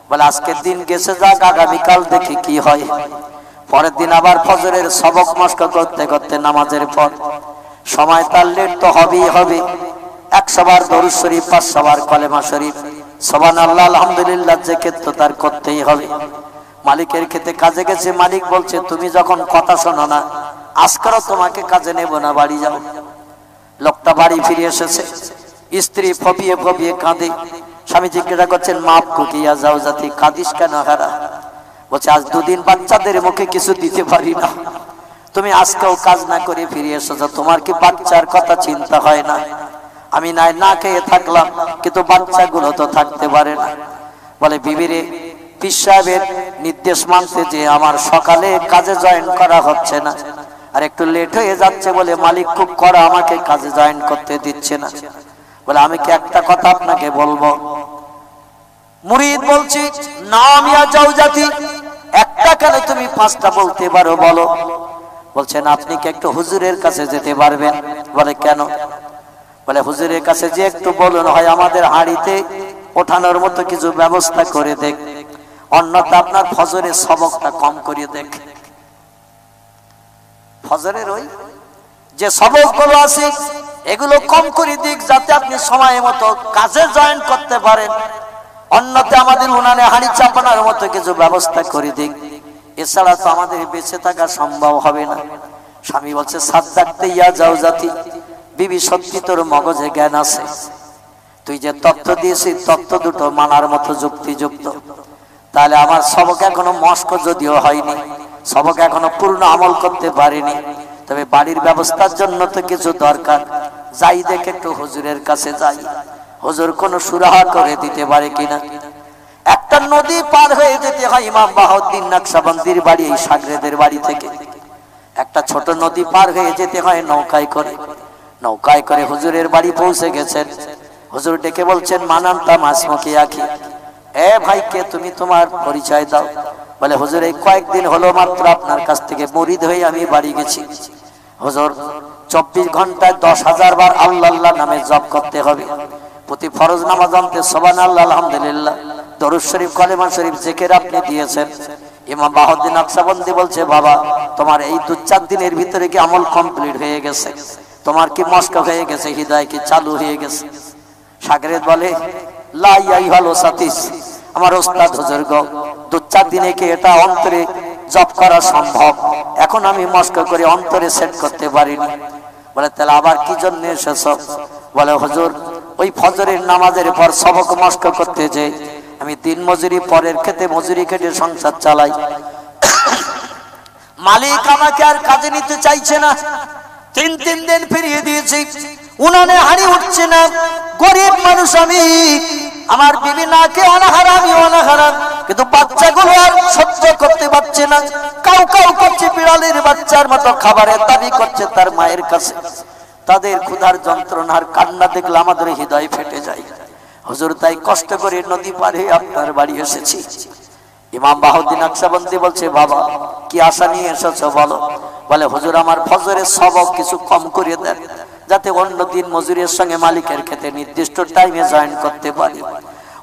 বলে আজকের দিন গেছে যাক, আগামীকাল দেখি কি হয়। পরের দিন আবার ফজরের সবক মস্ক করতে করতে নামাজের পর সময় তার লেট তো হবেই হবে। 100 বার দরুদ শরীফ, 500 বার কলেমা শরীফ, সুবহানাল্লাহ, আলহামদুলিল্লাহ জিকির তো তার করতেই হবে। মালিকের খেতে কাজে গেছে, মালিক বলছে তুমি যখন কথা শোনো না, আজকালও তোমাকে কাজে নেব না, বাড়ি যাও। লোকটা বাড়ি ফিরে এসেছে, স্ত্রী ফপিয়ে ফপিয়ে কাঁদে। স্বামী জিজ্ঞাসা করছেন মাপ কুকিয়া যাও জাতি, কাঁদিস কেন হারা? বলছে আজ 2 দিন বাচ্চাদের মুখে কিছু দিতে পারি না, তুমি আজকেও কাজ না করে ফিরে এসেছো, তোমার কি বাচ্চার কথা চিন্তা হয় না? আমি না খেয়ে থাকলাম, কিন্তু বাচ্চাগুলো তো থাকতে পারে না। বলে বিবিরে, পীর সাহেবের নির্দেশ মানতে যে আমার সকালে কাজে জয়েন করা হচ্ছে না, আর একটু লেট হয়ে যাচ্ছে বলে মালিক খুব কড়া, আমাকে কাজে জয়েন করতে দিচ্ছে না। বলে আমি কি একটা কথা আপনাকে বলবো? মুরিদ বলছি নাম ইয়া জাওজাতি, একটা কেন তুমি 5টা বলতে পারো, বলো। বলছেন আপনি কি একটু হুজুরের কাছে যেতে পারবেন? বলে কেন? বলে হুজুরের কাছে যে একটু বলুন, হয় আমাদের হাঁড়িতে ওঠানোর মতো কিছু ব্যবস্থা করে দেখ, অন্যথা আপনার ফজরের সবকটা কম করে দেখ। ফজরের ওই যে সবকগুলো আছে এগুলো কম করে দিক, যাতে আপনি সময় মতো কাজে জয়েন করতে পারেন, অন্যথা আমাদের উনানে হাঁড়ি চাপানোর মতো কিছু ব্যবস্থা করে দিক, এছাড়া তো আমাদের বেঁচে থাকা সম্ভব হবে না। স্বামী বলছে সাদ্দাকতে ইয়া জাওজাতি, বিবি সত্যি তোর মগজে জ্ঞান আছে, তুই যে তত্ত্ব দিয়েছিস তত্ত্ব দুটো মানার মতো যুক্তিযুক্ত। তাহলে আমার সবক এখনো মস্ক যদিও হয়নি, সবক এখনো পূর্ণ আমল করতে পারিনি, তবে বাড়ির ব্যবস্থার জন্য তো কিছু দরকার। যাই দেখে একটু হুজুরের কাছে যাই, হুজুর কোনো সুরাহা করে দিতে পারে কিনা। একটা নদী পার হয়ে যেতে হয় ইমাম বাহাউদ্দিন নকশবন্দির বাড়ি, এই সাগরেদের বাড়ি থেকে একটা ছোট নদী পার হয়ে যেতে হয় নৌকায় করে। নৌকায় করে হুজুরের বাড়ি পৌঁছে গেছেন। হুজুর ডেকে বলছেন, মানান্তা মাসমুখী আখি, এ ভাইকে তুমি তোমার পরিচয় দাও। বলে, হুজুর এই কয়েকদিন হলো মাত্র আপনার কাছ থেকে মুরিদ হয়ে আমি বাড়ি গেছি। হুজুর 24 ঘন্টায় 10,000 বার আল্লাহ আল্লাহ নামে জপ করতে হবে। প্রতি ফরজ নামাজ আনতে সুবহানাল্লাহ, আলহামদুলিল্লাহ, দরুদ শরীফ, কালেমা শরীফ, জিকির আপনি দিয়েছেন। ইমাম বাহাউদ্দিন নকশবন্দি বলছে, বাবা তোমার এই 2-4 দিনের ভিতরে কি আমল কমপ্লিট হয়ে গেছে? তোমার কি মস্ক হয়ে গেছে? হৃদয় কি চালু হয়ে গেছে? সাগরেদ বলে, লা ইয়াইহাল ওসাতিস, আমার ওস্তাদ হুজুর গো, 2-4 দিনে কি এটা অন্তরে জপ করা সম্ভব? এখন আমি মস্ক করে অন্তরে সেট করতে পারিনি। বলে, তাহলে আবার কি জন্য এসেছ? বলে, হুজুর ওই ফজরের নামাজের পর সবক মস্ক করতে যে আমি দিন মজুরি, পরের খেতে মজুরি খেটে সংসার চালাই। মালিক আমাকে আর কাজে নিতে চাইছে না। 3 দিন ফিরিয়ে দিয়েছি, উনানে হাড়ি উঠছে না। গরিব মানুষ আমি, আমার বিবি না কে অনাহার, আমি অনাহার, কিন্তু বাচ্চাগুলো আর সহ্য করতে পারছে না। কাউ কাউ করছে, বিড়ালের বাচ্চার মতো খাবারের দাবি করছে তার মায়ের কাছে। তাদের ক্ষুধার যন্ত্রণার কান্না দেখলে আমাদের হৃদয় ফেটে যায়। হুজুর তাই কষ্ট করে নদী পার হয়ে আপনার বাড়ি এসেছি। ইমাম বাহাউদ্দিন নকশবন্দি বলছে, বাবা কি আশা নিয়ে এসেছো বলো? বলে, হুজুর আমার ফজরের সবক কিছু কম করে দেন, যাতে অন্য দিন মজুরির সঙ্গে মালিকের খেতে নির্দিষ্ট টাইমে জয়েন করতে পারি।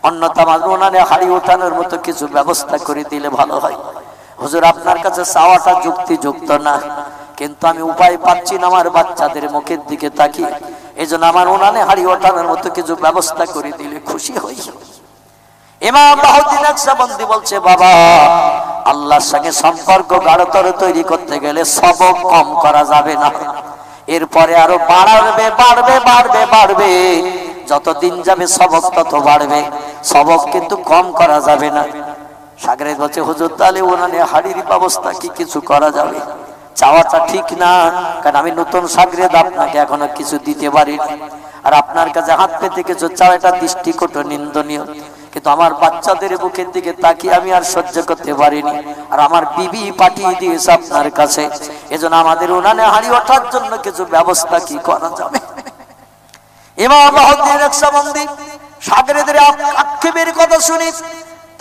অন্যথা উনানে হাড়ি ওঠানোর মতো কিছু ব্যবস্থা করে দিলে ভালো হয়। হুজুর আপনার কাছে চাওয়াটা যুক্তিযুক্ত না, কিন্তু আমি উপায় পাচ্ছি না আমার বাচ্চাদের মুখের দিকে তাকিয়ে। এই জন্য আমার উনানে হাড়ি ওঠানোর মতো কিছু ব্যবস্থা করে দিলে খুশি হই। ইমাম বাহাউদ্দিন নকশবন্দি বলছে, বাবা আল্লাহর সঙ্গে সম্পর্ক গাঢ়তর তৈরি করতে গেলে সবক কম করা যাবে না, এরপরে আরো বাড়বে বাড়বে বাড়বে বাড়বে। যত দিন যাবে সবক তত বাড়বে, সবক কিন্তু কম করা যাবে না। সাগরে বলছে, হুজুর তাহলে উনানে হাড়ির ব্যবস্থা কি কিছু করা যাবে? চাওয়াটা ঠিক না, কারণ আমি নতুন সাগরেদ, আপনাকে এখনো কিছু দিতে পারিনি। আর আপনার কাছে হাত পেতে কিছু চাওয়া, এটা দৃষ্টিকটু, নিন্দনীয়। কিন্তু আমার বাচ্চাদের বুকের দিকে তাকিয়ে আমি আর সহ্য করতে পারিনি, আর আমার বিবি পাঠিয়ে দিয়েছে আপনার কাছে। এজন্য আমাদের উনানে হাড়ি ওঠার জন্য কিছু ব্যবস্থা কি করা যাবে? ইমাম বাহাউদ্দিন নকশবন্দি সাগরেদের আক্ষেপের কথা শুনি,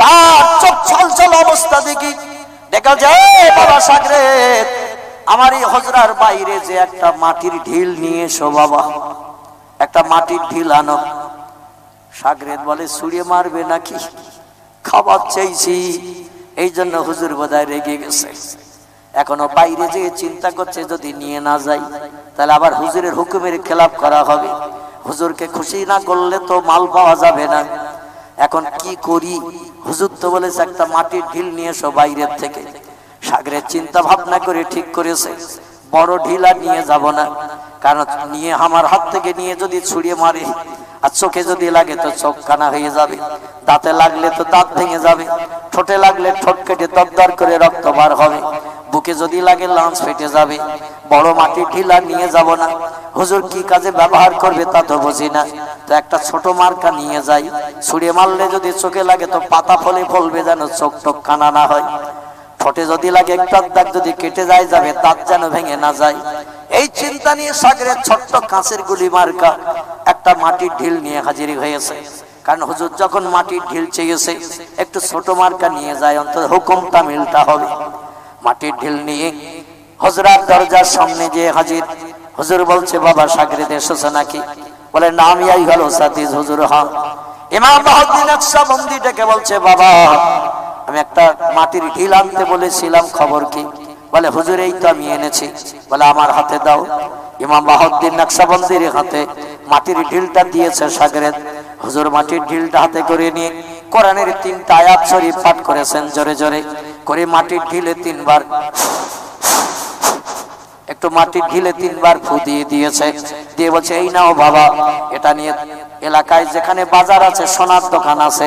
তার চোখ ছলছল অবস্থা দেখি দেখা যায়, বাবা সাগরেদ আমার এই হজরার বাইরে যে একটা মাটির ঢিল নিয়ে এসো বাবা, একটা মাটির ঢিল আনো। সাগরেদ বলে, ছুঁড়ে মারবে নাকি? খাবার চাইছি, এই জন্য হুজুর বোধহয় রেগে গেছে। এখনো বাইরে যে চিন্তা করছে যদি নিয়ে না যাই তাহলে আবার হুজুরের হুকুমের খেলাপ করা হবে। হুজুরকে খুশি না করলে তো মাল পাওয়া যাবে না। এখন কি করি? হুজুর তো বলেছে একটা মাটির ঢিল নিয়ে এসো বাইরের থেকে। সাগরেদ চিন্তা ভাবনা করে ঠিক করেছে, বড় ঢিল আর নিয়ে যাব না, কারণ নিয়ে আমার হাত থেকে নিয়ে যদি ছুঁড়ে মারে আর চোখে যদি লাগে তো চোখ কানা হয়ে যাবে, দাঁতে লাগলে তো দাঁত ভেঙে যাবে, ঠোঁটে লাগলে ঠোঁট কেটে দরদর করে রক্ত বার হবে, বুকে যদি লাগে লাঞ্চ ফেটে যাবে। বড় মাটির ঢিলা নিয়ে যাব না। হুজুর কি কাজে ব্যবহার করবে তা তো বুঝি না, তো একটা ছোট মার্কা নিয়ে যাই। ছুঁড়ে মারলে যদি চোখে লাগে তো পাতা ফলে ফলবে, যেন চোখ টোক কানা না হয়। ঠোঁটে যদি লাগে একটা দাগ যদি কেটে যায় যাবে, দাঁত যেন ভেঙে না যায়। এই চিন্তা নিয়ে সাগরের ছোট্ট কাঁচের গুলি মার্কা একটা মাটির ঢিল নিয়ে হাজির হয়েছে। কারণ হুজুর যখন মাটির ঢিল চেয়েছে, একটু ছোট মার্কা নিয়ে যায়, অন্তত হুকুমটা মিলটা হবে। মাটির ঢিল নিয়ে হুজরার দরজার সামনে যে হাজির। হুজুর বলছে, বাবা সাগরেদ এসেছে নাকি? বলে, নাম ইয়াই হলো সাতিজ হুজুর। হ্যাঁ। ইমাম বাহাউদ্দিন নকশবন্দি ডেকে বলছে, বাবা আমি একটা মাটির ঢিল আনতে বলেছিলাম, খবর কি? বলে, হুজুর এই তো আমি এনেছি। বলে, আমার হাতে দাও। ইমাম বাহাউদ্দিন নকশবন্দির হাতে মাটির ঢিলটা দিয়েছে সাগরেদ। হুজুর মাটির ঢিলটা হাতে করে নিয়ে কোরআনের 3টা আয়াত শরীফ পাঠ করেছেন জোরে জোরে করে। মাটির ঢিলে 3 বার একটু মাটির ঢিলে 3 বার ফু দিয়ে দিয়েছে, দিয়ে বলছে এই নাও বাবা, এটা নিয়ে এলাকায় যেখানে বাজার আছে, সোনার দোকান আছে,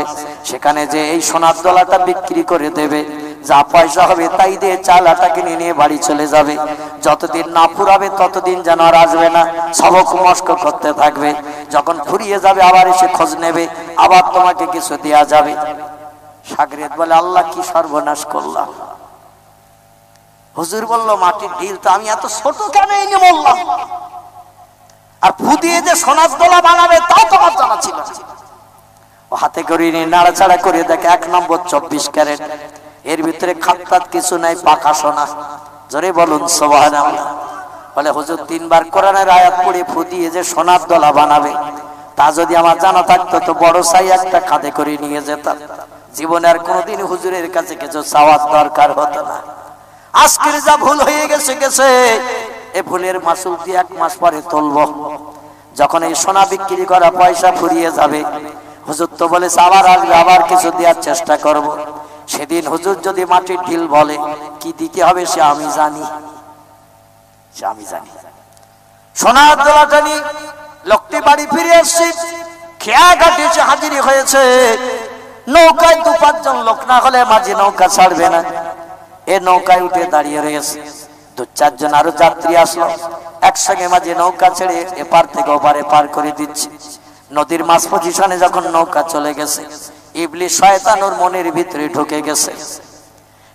সেখানে যে এই সোনার দোলাটা বিক্রি করে দেবে, যা পয়সা হবে তাই দিয়ে চাল আটা কিনে নিয়ে বাড়ি চলে যাবে। যতদিন না ফুরাবে ততদিন যেন আর আসবে না, সবক মস্ক করতে থাকবে। যখন ফুরিয়ে যাবে আবার এসে খোঁজ নেবে, আবার তোমাকে কিছু দেয়া যাবে। শাগরেদ বলে আল্লাহ কি সর্বনাশ করলাম। হুজুর বলল মাটির ঢিল তো আমি এত ছোট কেন এনে বললাম, আর ফু দিয়ে যে সোনার দোলা বানাবে তাও তোমার জানা ছিল। ও হাতে করে নিয়ে নাড়াচাড়া করে দেখে 1 নম্বর 24 ক্যারেট, এর ভিতরে খাত্তাত কিছু নাই, পাকা সোনা। জোরে বলুন সুবহানাল্লাহ। বলে হুজুর 3 বার কোরআনের আয়াত পড়ে ফু দিয়ে যে সোনার দোলা বানাবে, তা যদি আমার জানা থাকতো তো বড় সাই একটা কাঁধে করে নিয়ে যেতাম, জীবনে আর কোনোদিন হুজুরের কাছে কিছু চাওয়ার দরকার হতো না। আজকের যা ভুল হয়ে গেছে গেছে, এ ভুলের মাসুল দিয়ে 1 মাস পরে তুলব। যখন এই সোনা বিক্রি করা পয়সা ফুরিয়ে যাবে, হুজুর তো বলেছে আবার আসবে, আবার কিছু দেওয়ার চেষ্টা করব। সেদিন হুজুর যদি মাটির ঢিল বলে কি দিতে হবে সে আমি জানি, সে আমি জানি। সোনার দোলাটা নিয়ে লোকটি বাড়ি ফিরে আসছে, খেয়া ঘাটিছে, হাজিরি হয়েছে। নৌকায় 2-5 জন লোক না হলে মাঝি নৌকা ছাড়বে না। এ নৌকায় উঠে দাঁড়িয়ে রয়েছে, 2-4 জন আরো যাত্রী আসলো, একসঙ্গে মাঝি নৌকা ছেড়ে এপার থেকে ওপারে পার করে দিচ্ছে। নদীর মাঝ পজিশনে যখন নৌকা চলে গেছে, ইবলিস শয়তান ওর মনের ভিতরে ঢুকে গেছে।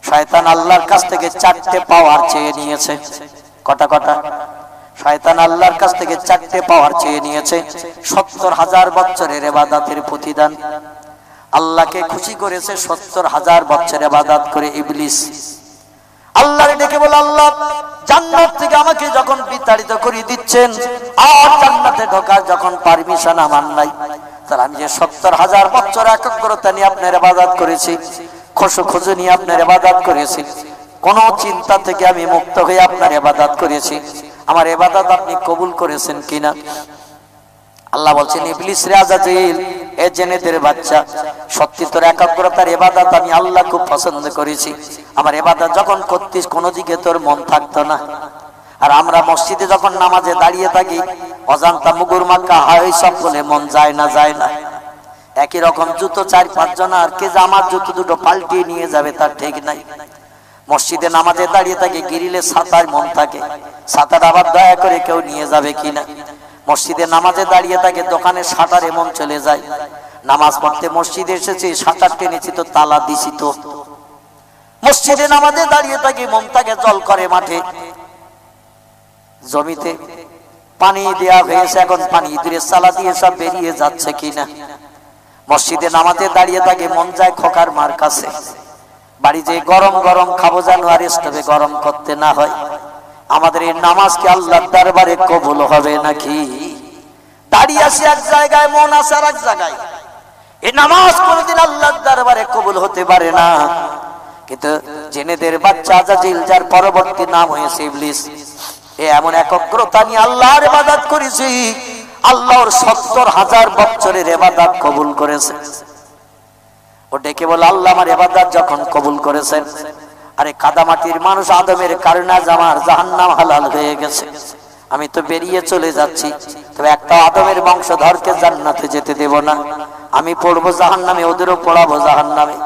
শয়তান আল্লাহর কাছ থেকে 4টে পাওয়ার চেয়ে নিয়েছে। কটা? শয়তান আল্লাহর কাছ থেকে 4টে পাওয়ার চেয়ে নিয়েছে। 70,000 বছরের ইবাদতের প্রতিদান। আল্লাহকে খুশি করেছে 70,000 বছর ইবাদত করে ইবলিস। আল্লাহরে ডেকে বলে আল্লাহ জান্নাত থেকে আমাকে যখন বিতাড়িত করে দিচ্ছেন, আর জান্নাতে ঢোকার যখন পারমিশন আমার নাই, তাহলে আমি যে 70,000 বছর একাগ্রতা নিয়ে আপনার ইবাদত করেছি, খুশু নিয়ে আপনার ইবাদত করেছি, কোন চিন্তা থেকে আমি মুক্ত হয়ে আপনার ইবাদত করেছি, আমার ইবাদত আপনি কবুল করেছেন কিনা? আল্লাহ বলছেন ইবলিস রে আজাজিল, এ জেনেদের বাচ্চা, সত্যি তোর একাগ্রতার ইবাদত আমি আল্লাহ খুব পছন্দ করেছি। আমার ইবাদত যখন করতিস কোনো দিকে তোর মন থাকতো না। আর আমরা মসজিদে যখন নামাজে দাঁড়িয়ে থাকি, অজান্তা মুগুর মাক্কা হয় সব বলে মন যায় না। একই রকম জুতো 4-5 জন, আর কে যে আমার জুতো দুটো পাল্টিয়ে নিয়ে যাবে তার ঠিক নাই। মসজিদে নামাজে দাঁড়িয়ে থাকে, গিরিলে ছাতার মন থাকে, ছাতাটা আবার দয়া করে কেউ নিয়ে যাবে কিনা। মসজিদে নামাজে দাঁড়িয়ে থাকে, দোকানে শাটারে মন চলে যায়। নামাজ পড়তে মসজিদে এসেছি, শাটার টেনেছি তো তালা দিছি তো। মসজিদে নামাজে দাঁড়িয়ে থাকি, মন থাকে জল করে মাঠে, জমিতে পানি দেওয়া হয়েছে, এখন পানি দূরে চালা দিয়ে সব বেরিয়ে যাচ্ছে কিনা। মসজিদে নামাজে দাঁড়িয়ে থাকে, মন যায় খোকার মার কাছে, বাড়ি যে গরম গরম খাবো যেন আর স্টোভে গরম করতে না হয়। আমাদের এই নামাজ কি আল্লাহর দরবারে কবুল হবে নাকি? দাঁড়িয়ে আছি এক জায়গায়, মন আছে আর এক জায়গায়। এই নামাজ কোনদিন আল্লাহর দরবারে কবুল হতে পারে না। কিন্তু জেনেদের বাচ্চা আজাজিল, যার পরবর্তী নাম হয়েছে ইবলিস, এ এমন একাগ্রতা নিয়ে আল্লাহর ইবাদত করেছি, আল্লাহর 70,000 বছরের ইবাদত কবুল করেছে। ও ডেকে বলে আল্লাহ আমার ইবাদত যখন কবুল করেছেন, আরে কাদামাটির মানুষ আদমের কারণে আমার জাহান্নাম হালাল হয়ে গেছে, আমি তো বেরিয়ে চলে যাচ্ছি, তবে একটা আদমের বংশধরকে জান্নাতে যেতে দেব না, আমি পড়বো জাহান্নামে, ওদেরও পড়াবো জাহান্নামে।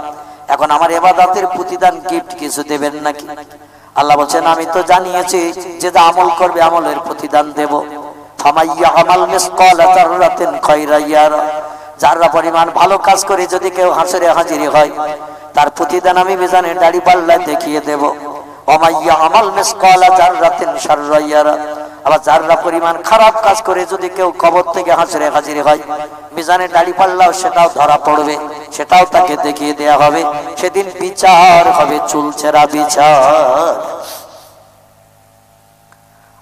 এখন আমার ইবাদতের প্রতিদান গিফট কিছু দেবেন নাকি? আল্লাহ বলছেন আমি তো জানিয়েছি যে যা আমল করবে আমলের প্রতিদান দেব। ফামাইয়া আমাল মিসকালা যাররাতিন খায়রান ইয়ারা, যারা পরিমাণ ভালো কাজ করে যদি কেউ হাসরে হাজির হয়, তার প্রতিদান আমি মিজানে দাড়ি পাল্লায় দেখিয়ে দেব। ওমাইয়া আমাল মিসকালা যাররাতিন শাররান ইয়ারা, আবার যারা পরিমাণ খারাপ কাজ করে যদি কেউ কবর থেকে হাসরে হাজির হয়, মিজানে দাড়ি পাল্লাও সেটাও ধরা পড়বে, সেটাও তাকে দেখিয়ে দেয়া হবে। সেদিন বিচার হবে চুলচেরা বিচার।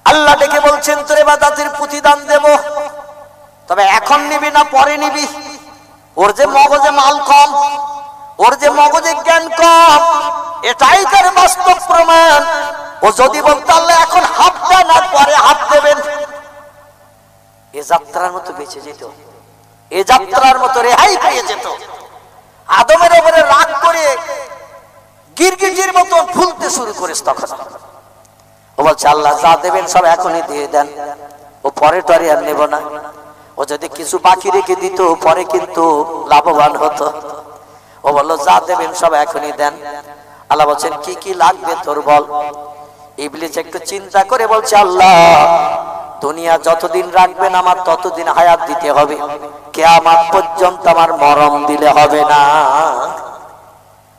আল্লাহ ডেকে বলছেন তোর ইবাদতের প্রতিদান দেব, তবে এখন নিবি না পরে নিবি? ওর যে মগজে মাল কম, ওর যে মগজে জ্ঞান কম, এটাই তার বাস্তব প্রমাণ। ও যদি বলতো আল্লাহ এখন হাফ দেন আর পরে হাফ দেবেন, এ যাত্রার মতো বেঁচে যেত, এ যাত্রার মতো রেহাই পেয়ে যেত। আদমের উপরে রাগ করে গিরগিটির মতো ফুলতে শুরু করেছে। তখন ও ও বলছে আল্লাহ যা দেবেন সব এখনই দিয়ে দেন, ও পরে টরে আর নেব না। ও যদি কিছু বাকি রেখে দিত পরে কিন্তু লাভবান হতো। ও বললো যা দেবেন সব এখনই দেন। আল্লাহ বলছেন কি কি লাগবে তোর বল। ইবলিস একটু চিন্তা করে বলছে আল্লাহ দুনিয়া যতদিন রাখবেন আমার ততদিন হায়াত দিতে হবে, কিয়ামত পর্যন্ত আমার মরণ দিলে হবে না।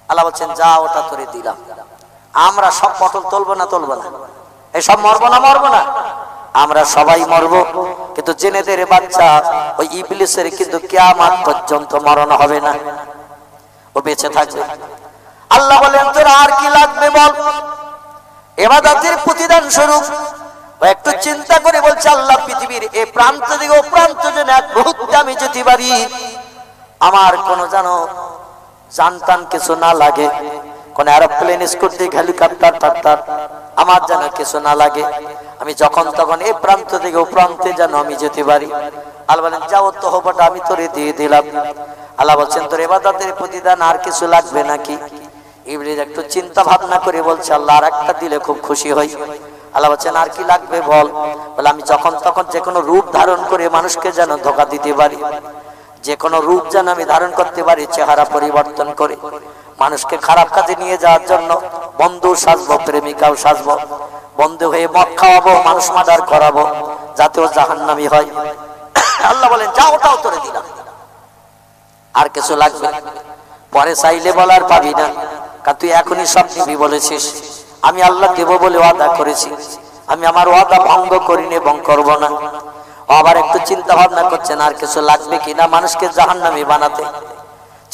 আল্লাহ বলছেন যা ওটা তোরে দিলাম। আমরা সব পটল তুলবো না তুলবো না, এই সব মরবো না মরবো না, আমরা সবাই মরবো, কিন্তু জেনেদের বাচ্চা ওই ইবলিসের কিন্তু কিয়ামত পর্যন্ত মরণ হবে না, ও বেঁচে থাকবে। আল্লাহ বলেন তোর আর কি লাগবে বল। ইবাদতের প্রতিদান স্বরূপ ও একটু চিন্তা করে বলছে আল্লাহ পৃথিবীর এই প্রান্ত থেকে ও প্রান্ত যেন এক মুহূর্তে আমি যেতে পারি, আমার কোনো যেন জানতাম কিছু না লাগে, কোন এরোপ্লেন স্কুটি হেলিকপ্টার টাটার আমার যেন কিছু না লাগে, আমি যখন তখন এই প্রান্ত থেকে ও প্রান্তে যেন আমি যেতে পারি। আল্লাহ বলেন যাও তহবাটা আমি তোরে দিয়ে দিলাম। আল্লাহ বলছেন তোর ইবাদতের প্রতিদান আর কিছু লাগবে নাকি। ইবলিস একটু চিন্তা ভাবনা করে বলছে আল্লাহ আর একটা দিলে খুব খুশি হই। আল্লাহ বলছেন আর কি লাগবে বল। বলে আমি যখন তখন যে কোনো রূপ ধারণ করে মানুষকে যেন ধোঁকা দিতে পারি, যে কোনো রূপ যেন আমি ধারণ করতে পারি, চেহারা পরিবর্তন করে মানুষকে খারাপ কাজে নিয়ে যাওয়ার জন্য বন্ধু সাজবো, প্রেমিকাও সাজবো, বন্ধু হয়ে মদ খাওয়াবো, মানুষ মার্ডার করাবো, যাতে ও জাহান্নামী হয়। আল্লাহ বলেন যা ওটাও তোরে দিলাম। আর কিছু লাগবে পরে চাইলে বলার পাবি না, কারণ তুই এখনই সব নিবি বলেছিস। আমি আল্লাহ দেব বলে ওয়াদা করেছি, আমি আমার ওয়াদা ভঙ্গ করিনি এবং করব না। আবার একটু চিন্তা ভাবনা করছেন আর কিছু লাগবে কিনা মানুষকে জাহান্নামী বানাতে।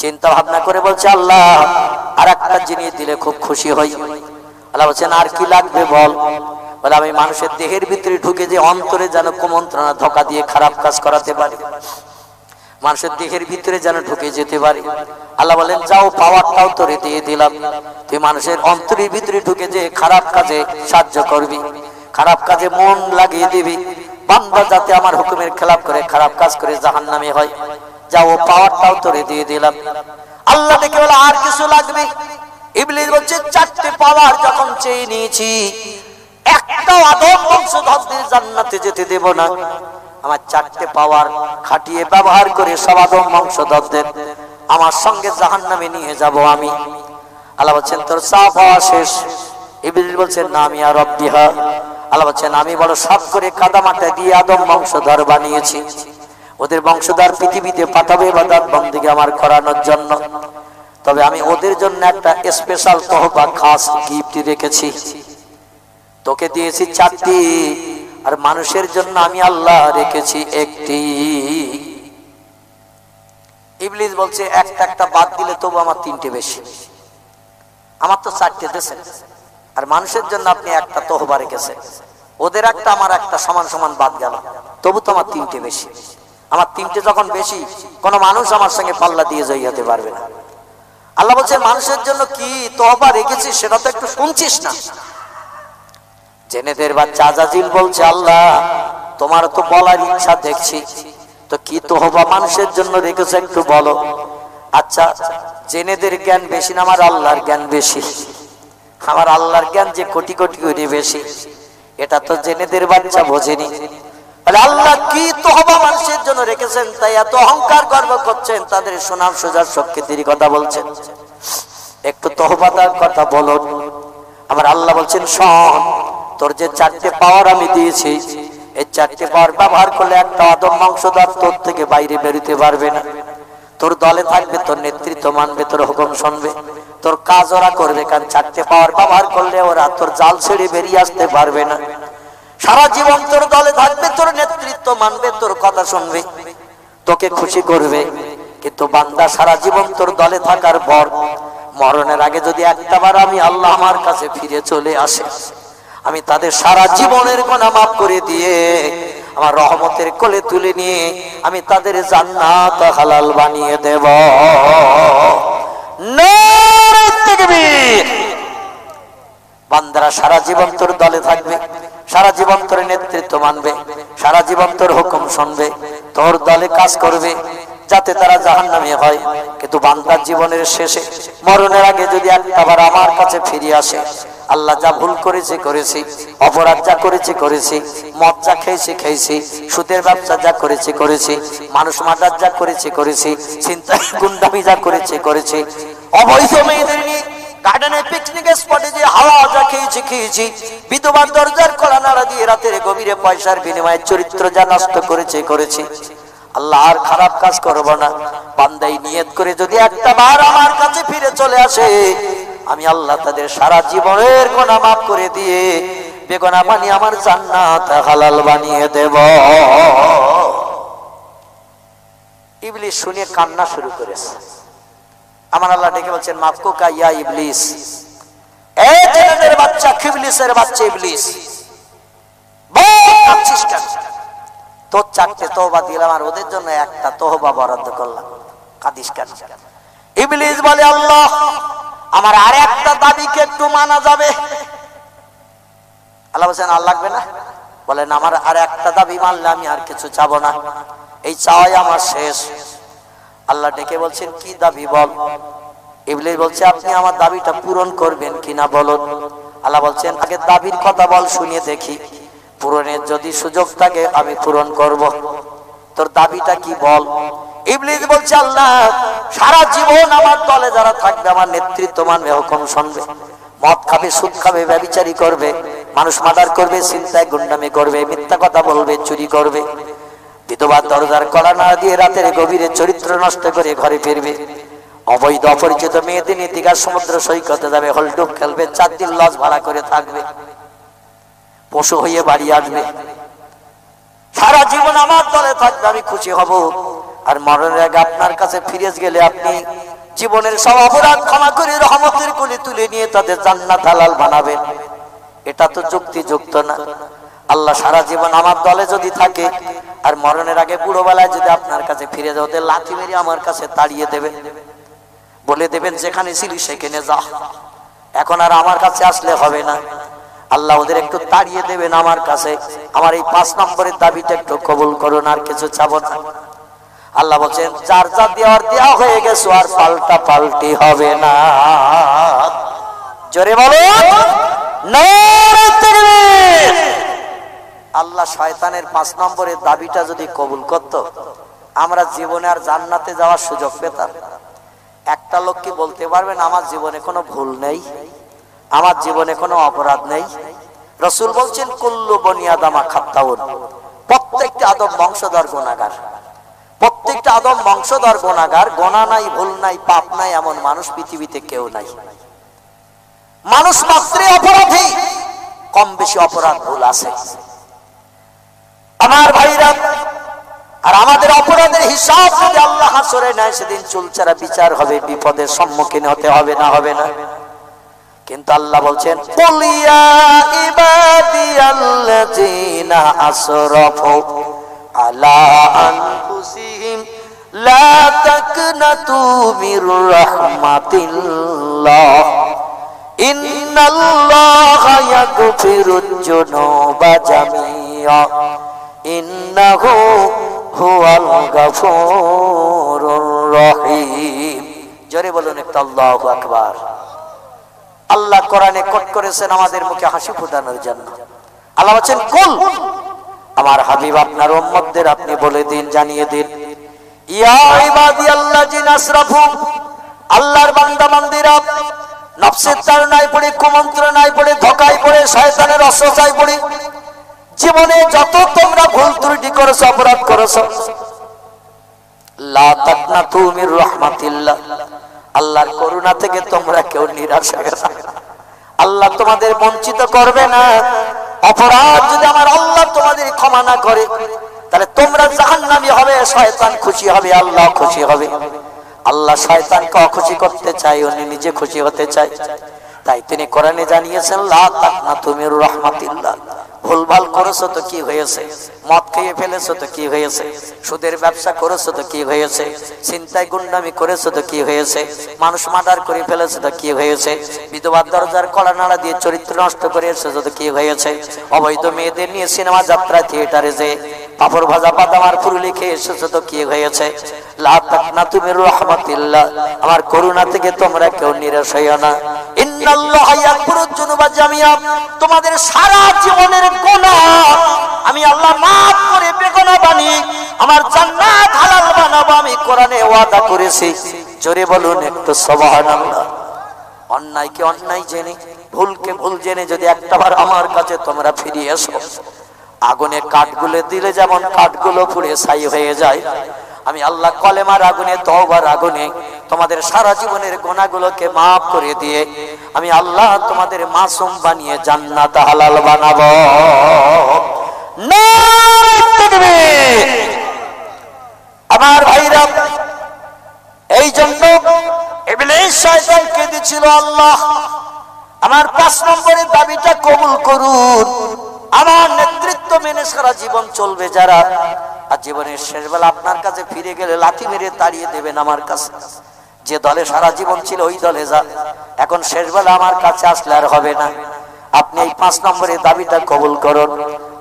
চিন্তা ভাবনা করে বলছে আল্লাহ আর একটা জিনিস দিলে খুব খুশি হই। আল্লাহ বলছেন আর কি লাগবে বল। বলে আমি মানুষের দেহের ভিতরে ঢুকে যে অন্তরে যেন কুমন্ত্রণা ধোঁকা দিয়ে খারাপ কাজ করাতে পারি, মানুষের দেহের ভিতরে যেন ঢুকে যেতে পারি। আল্লাহ বলেন যাও পাওয়ারটাও তোরে দিয়ে দিলাম, তুই মানুষের অন্তরের ভিতরে ঢুকে যে খারাপ কাজে সাহায্য করবি, খারাপ কাজে মন লাগিয়ে দিবি, বান্দা যাতে আমার হুকুমের খেলাপ করে খারাপ কাজ করে জাহান্নামী হয়, যাও পাওয়ারটাও তোরে দিয়ে দিলাম। আল্লাহ দেখে বলে আর কিছু লাগবে। ইবলিস বলছে চারটে পাওয়ার যখন চেয়ে নিয়েছি, একটাও আদম বংশধরদের জান্নাতে যেতে দেব না। আমার চারটে পাওয়ার খাটিয়ে ব্যবহার করে সব আদম বংশধরদের আমার সঙ্গে জাহান্নামে নিয়ে যাব আমি। আল্লাহ বলছেন তোর চা পাওয়া শেষ। ইবলিস বলছেন না আমি আর রব্বিহা। আল্লাহ বলছেন আমি বড় সব করে কাদামাটা দিয়ে আদম বংশধর বানিয়েছি, ওদের বংশধর পৃথিবীতে পাঠাবে ইবাদত বন্দেগী আমার করানোর জন্য। তবে আমি ওদের জন্য একটা স্পেশাল তোহফা খাস গিফট রেখেছি, তোকে দিয়েছি চারটি, আর মানুষের জন্য আমি আল্লাহ রেখেছি একটি। ইবলিস বলছে একটা একটা বাদ দিলে তবু আমার তিনটে বেশি, আমার তো চারটে দিয়েছেন, আর মানুষের জন্য আপনি একটা তোহফা রেখেছেন, ওদের একটা আমার একটা সমান সমান বাদ গেল, তবু তো আমার তিনটে বেশি। আমার তিনটে যখন বেশি, কোন মানুষ আমার সঙ্গে পাল্লা দিয়ে জয়িতে পারবে না। আল্লাহ বলছে মানুষের জন্য কি তোহফা রেখেছি সেটা তো একটু শুনছিস না। জেনেদের বাচ্চা আজাজিল বলছে আল্লাহ তোমার তো বলার ইচ্ছা দেখছি, তো কি তোহফা মানুষের জন্য রেখেছে একটু বলো। আচ্ছা জেনেদের জ্ঞান বেশি না আমার আল্লাহর জ্ঞান বেশি? আমার আল্লাহর জ্ঞান যে কোটি কোটি করে বেশি, এটা তো জেনেদের বাচ্চা বোঝেনি। আল্লাহ কি তোহফা মানুষের জন্য রেখেছেন তাই এত অহংকার গর্ব করছেন, তাদের সোনার সোজার শক্তির কথা বলছেন। একটু তোহফাটার কথা বলো। আমার আল্লাহ বলছেন শোন, তোর যে চারটে পাওয়ার আমি দিয়েছি, এই চারটে পাওয়ার ব্যবহার করলে একটা আদম বংশধর তোর থেকে বাইরে বেরোতে পারবে না। তোর দলে থাকবে, তোর নেতৃত্ব মানবে, তোর হুকুম শুনবে, তোর কাজ ওরা করবে। কারণ চারটে পাওয়ার ব্যবহার করলে ওরা তোর জাল ছেড়ে বেরিয়ে আসতে পারবে না। সারা জীবন তোর দলে থাকবে, তোর নেতৃত্ব মানবে, তোর কথা শুনবে, তোকে খুশি করবে। কিন্তু বান্দা সারা জীবন তোর দলে থাকার পর মরণের আগে যদি একটাবার আমি আল্লাহ আমার কাছে ফিরে চলে আসে, আমি তাদের সারা জীবনের গুনাহ মাফ করে দিয়ে আমার রহমতের কোলে তুলে নিয়ে আমি তাদের জান্নাত হালাল বানিয়ে দেব। নারে তাকবীর। বান্দারা সারা জীবন তোর দলে থাকবে, সারা জীবন তোর নেতৃত্ব মানবে, সারা জীবন তোর হুকুম শুনবে, তোর দলে কাজ করবে যাতে তারা জাহান্নামী হয়। কিন্তু বান্দার জীবনের শেষে মরণের আগে যদি একটাবার আমার কাছে ফিরে আসে, আল্লাহ যা ভুল করেছে করেছি, অপরাধ যা করেছে করেছি, মদ যা খেয়েছি খেয়েছি, সুদের ব্যবসা যা করেছে করেছি, মানুষ মার্ডার যা করেছে করেছি, ছিনতাই গুন্ডামি যা করেছে করেছি, অবৈধ মেয়েদের নিয়ে গার্ডেনে পিকনিক স্পটে যে হাওয়া যা খেয়েছি খেয়েছি, বিধবার দরজার কড়া নাড়া দিয়ে রাতের গভীরে পয়সার বিনিময়ে চরিত্র যা নষ্ট করেছে করেছি। আল্লাহ আর খারাপ কাজ করব না। বান্দাই নিয়ত করে যদি একটা বার আমার কাছে ফিরে চলে আসে, আমি আল্লাহ তাদের সারা জীবনের গুনাহ মাফ করে দিয়ে বেগুনাহ বানিয়ে আমার জান্নাত হালাল বানিয়ে দেব। ইবলিস শুনে কান্না শুরু করেছে। আমার আল্লাহ ডেকে বলছেন, মাফকুকা ইয়া ইবলিস, এই জান্নাতের বাচ্চা খিবলিসের বাচ্চা ইবলিস, কাঁদছিস কেন? তোর 4টে তওবা দিলাম আর ওদের জন্য একটা তওবা বরাদ্দ করলাম, কাঁদিস কেন? ইবলিস বলে, আল্লাহ আমার আর একটা দাবিকে একটু মানা যাবে? আল্লাহ বলেন, আর লাগবে না? বলেন, আমার আর একটা দাবি মানলে আমি আর কিছু চাবো না, এই চাওয়াই আমার শেষ। আল্লাহ ডেকে বলছেন, কি দাবি বল? ইবলিস বলছে, আপনি আমার দাবিটা পূরণ করবেন কিনা বলুন। আল্লাহ বলছেন, আগে দাবির কথা বল, শুনিয়ে দেখি, পূরণের যদি সুযোগ থাকে আমি পূরণ করব। তোর দাবিটা কি বল? ইবলিস বলছে, আল্লাহ সারা জীবন আমার দলে যারা থাকবে আমার নেতৃত্ব মানবে, হুকুম শুনবে, মদ খাবে, সুদ খাবে, ব্যভিচারী করবে, মানুষ মার্ডার করবে, ছিনতাই গুন্ডামি করবে, মিথ্যা কথা বলবে, চুরি করবে, বিধবার দরজার কড়া নাড়া দিয়ে রাতের গভীরে চরিত্র নষ্ট করে ঘরে ফিরবে, অবৈধ অপরিচিত মেয়েদের নিয়ে দীঘার সমুদ্র সৈকতে যাবে, হলডুব খেলবে, 4 দিন লজ ভাড়া করে থাকবে, পশু হয়ে বাড়ি আসবে, সারা জীবন আমার দলে থাকবে, আমি খুশি হব। আর মরণের আগে আপনার কাছে ফিরে গেলে আপনি জীবনের সব অপরাধ ক্ষমা করে রহমতের কোলে তুলে নিয়ে তাদের জান্নাত হালাল বানাবেন। এটা তো যুক্তিযুক্ত না। আল্লাহ সারা জীবন আমার দলে যদি থাকে আর মরণের আগে বুড়ো বেলায় যদি আপনার কাছে ফিরে যাও, ওদের লাথি মেরে আমার কাছে তাড়িয়ে দেবেন, বলে দেবেন যেখানে ছিলি সেখানে যা, এখন আর আমার কাছে আসলে হবে না। আল্লাহ ওদের একটু তাড়িয়ে দেবেন আমার কাছে, আমার এই 5 নম্বরের দাবিটা একটু কবুল করুন, আর কিছু চাবো না। আল্লাহ বলছেন, যার যা দেওয়ার দেওয়া হয়ে গেছে, আর পাল্টা পাল্টি হবে না। জোরে বলো নারে তাকবীর। আল্লাহ শয়তানের 5 নম্বরের দাবিটা যদি কবুল করত, আমরা জীবনে আর জান্নাতে যাওয়ার সুযোগ পেতাম। একটা লোক কি বলতে পারবেন আমার জীবনে কোনো ভুল নেই, আমার জীবনে কোনো অপরাধ নেই? রাসূল বলছেন, কুল্লু বনি আদমা খাত্তাউন, প্রত্যেকটা আদম বংশধর গুনাহগার, প্রত্যেকটা আদম বংশধর গুনাহগার। গোনা নাই, ভুল নাই, পাপ নাই এমন মানুষ পৃথিবীতে কেউ নাই। মানুষ মাত্রই অপরাধী, কম বেশি অপরাধ ভুল আছে আমার ভাইরা। আর আমাদের অপরাধের হিসাব যদি আল্লাহ হাসরে নেয়, সেদিন চুলচারা বিচার হবে, বিপদের সম্মুখীন হতে হবে না? হবে না? কিন্তু আল্লাহ বলছেন, কুল ইয়া ইবাদিয়াল্লাযীনা আসরাফু আলা আনফুসিহিম লা তাকনাতু মির রাহমাতিল্লাহ ইন্নাল্লাহা ইয়াগফিরুয যুনুবা জামিআ ইন্নাহু হুয়াল গাফুরুর রহিম। জোরে বলুন একটু আল্লাহু আকবার। আল্লাহ কোরআনে কোট করেছেন আমাদের মুখে হাসি ফোটানোর জন্য। আল্লাহ বলেন, কুল, আমার হাবিব আপনার উম্মতদের আপনি বলে দিন, জানিয়ে দিন, ইয়া ইবাদিয়াল্লাযিনা আসরাফু, আল্লাহর বান্দা বান্দীরা নফসের তাড়নায় পড়ে, কুমন্ত্রণায় পড়ে, ধোঁকায় পড়ে, শয়তানের অসহায় পড়ে জীবনে যত তোমরা ভুল ত্রুটি করেছো, অপরাধ করেছো, লা তাকনাতু মির রাহমাতিল্লাহ, আল্লাহর করুণা থেকে তোমরা কেউ নিরাশ হয়ে না। আল্লাহ তোমাদের বঞ্চিত করবে না। অপরাধ যদি আমার আল্লাহ তোমাদের ক্ষমা না করে, তাহলে তোমরা জাহান্নামী হবে, শয়তান খুশি হবে, আল্লাহ খুশি হবে। আল্লাহ শয়তানকে অখুশি করতে চায়, উনি নিজে খুশি হতে চায়। তাই তিনি কোরআনে জানিয়েছেন, লা তাকনাতু মির রাহমাতিল্লাহ। ভুলভাল করেছো তো কি হয়েছে, মদ খেয়ে ফেলেছো তো কি হয়েছে, সুদের ব্যবসা করেছো তো কি হয়েছে, ছিনতাই গুন্ডামি করেছো তো কি হয়েছে, মানুষ মার্ডার করে ফেলেছো তো কি হয়েছে, বিধবার দরজার কড়া নাড়া দিয়ে চরিত্র নষ্ট করে এসেছো তো কি হয়েছে, অবৈধ মেয়েদের নিয়ে সিনেমা যাত্রা থিয়েটারে যে পাপড় ভাজা বাদাম আর ফুরুলি খেয়ে এসেছো তো কি হয়েছে? লা তাকনাতু মির রাহমাতিল্লাহ, আমার করুণা থেকে তোমরা কেউ নিরাশ হইও না। ইন্নাল্লাহা ইয়াগফিরুয যুনুবা জামিআ, তোমাদের সারা জীবনের গুনাহ আমি আল্লাহ মাফ করে বেগুনা বানিয়ে আমার জান্নাত হালাল বানাবো, আমি কোরআনে ওয়াদা করেছি। জোরে বলুন একটু সুবহানাল্লাহ। অন্যায়কে অন্যায় জেনে, ভুলকে ভুল জেনে যদি একটাবার আমার কাছে তোমরা ফিরে এসো, আগুনে কাঠগুলো দিলে যেমন কাঠগুলো পুড়ে ছাই হয়ে যায়, আমি আল্লাহ কলেমার আগুনে, তওবার আগুনে তোমাদের সারা জীবনের গুনাহগুলোকে maaf করে দিয়ে আমি আল্লাহ তোমাদের মাসুম বানিয়ে জান্নাত হালাল বানাবো। আমার ভাইরা, এই জন্য ইবলিস শয়তানকে দিয়েছিল, আল্লাহ আমার 5 নম্বরের দাবিটা কবুল করুন, আমার নেতৃত্ব মেনে সারা জীবন চলবে যারা, আর জীবনের শেষ বেলা আপনার কাছে ফিরে গেলে লাথি মেরে তাড়িয়ে দেবেন আমার কাছে। যে দলে সারা জীবন ছিল ওই দলে যা, এখন শেষ বেলা আমার কাছে আসলে আর হবে না। আপনি এই 5 নম্বরের দাবিটা কবুল করুন।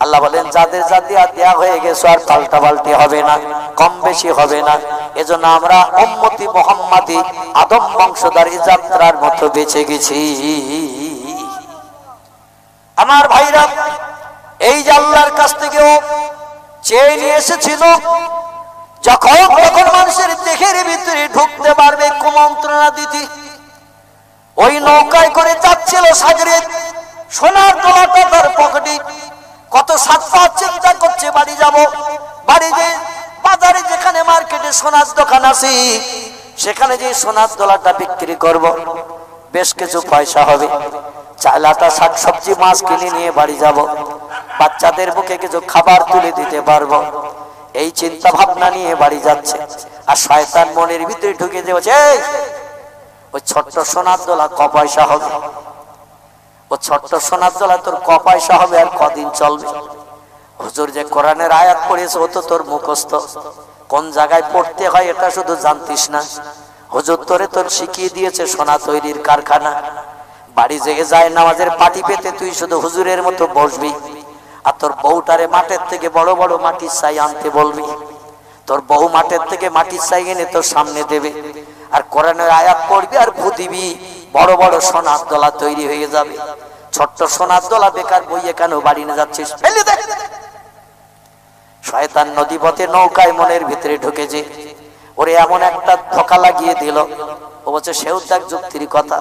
আল্লাহ বলেন যাদের জাতি আর দেয়া হয়ে গেছে আর পাল্টা পাল্টি হবে না, কম বেশি হবে না। এজন্য আমরা উম্মতি মুহাম্মাদি আদম বংশধর যাত্রার মতো বেঁচে গেছি। আমার ভাইরা, এই যে আল্লাহর কাছ থেকেও চেয়ে নিয়ে এসেছিল, যখন তখন মানুষের দেহের ভিতরে ঢুকতে পারবে কুমন্ত্রণা দিতে, ওই নৌকায় করে যাচ্ছিল সাগরে, সোনার দোলাটা তার পকেটে, কত সাতপাঁচ চিন্তা করছে বাড়ি যাব, বাড়ি যে বাজারে যেখানে মার্কেটে সোনার দোকান আছে সেখানে যে সোনার দোলাটা বিক্রি করব, বেশ কিছু পয়সা হবে, চালাটা শাকসবজি মাছ কিনে নিয়ে বাড়ি যাব, বাচ্চাদের মুখে কিছু খাবার তুলে দিতে পারবো, এই চিন্তা ভাবনা নিয়ে বাড়ি যাচ্ছে। আর শয়তান মনের ভিতরে ঢুকে যাচ্ছে, ওই ছোট্ট সোনার দোলা ক পয়সা হবে, ও ছোট্ট সোনার দোলা তোর ক পয়সা হবে আর কদিন চলবে? হুজুর যে কোরআনের আয়াত পড়েছে ও তো তোর মুখস্থ, কোন জায়গায় পড়তে হয় এটা শুধু জানতিস না। হুজুর তোরে তোর শিখিয়ে দিয়েছে সোনা তৈরির কারখানা। বাড়ি জেগে যায় নামাজের পাটি পেতে তুই শুধু হুজুরের মতো বসবি, আর তোর বউটারে মাঠের থেকে বড় বড় মাটির ছাই আনতে বলবি, তোর বউ মাঠের থেকে মাটির ছাই এনে তোর সামনে দেবে, আর কোরআনের আয়াত পড়বি আর ফু দিবি, বড় বড় সোনার দোলা তৈরি হয়ে যাবে। ছোট্ট সোনার দোলা বেকার বইয়ে কেন বাড়ি নিয়ে যাচ্ছিস? ফেলে দে। শয়তান নদীপথে নৌকায় মনের ভিতরে ঢুকেছে, ওরে এমন একটা ধোঁকা লাগিয়ে দিল, ও বলছে সেও তার যুক্তির কথা,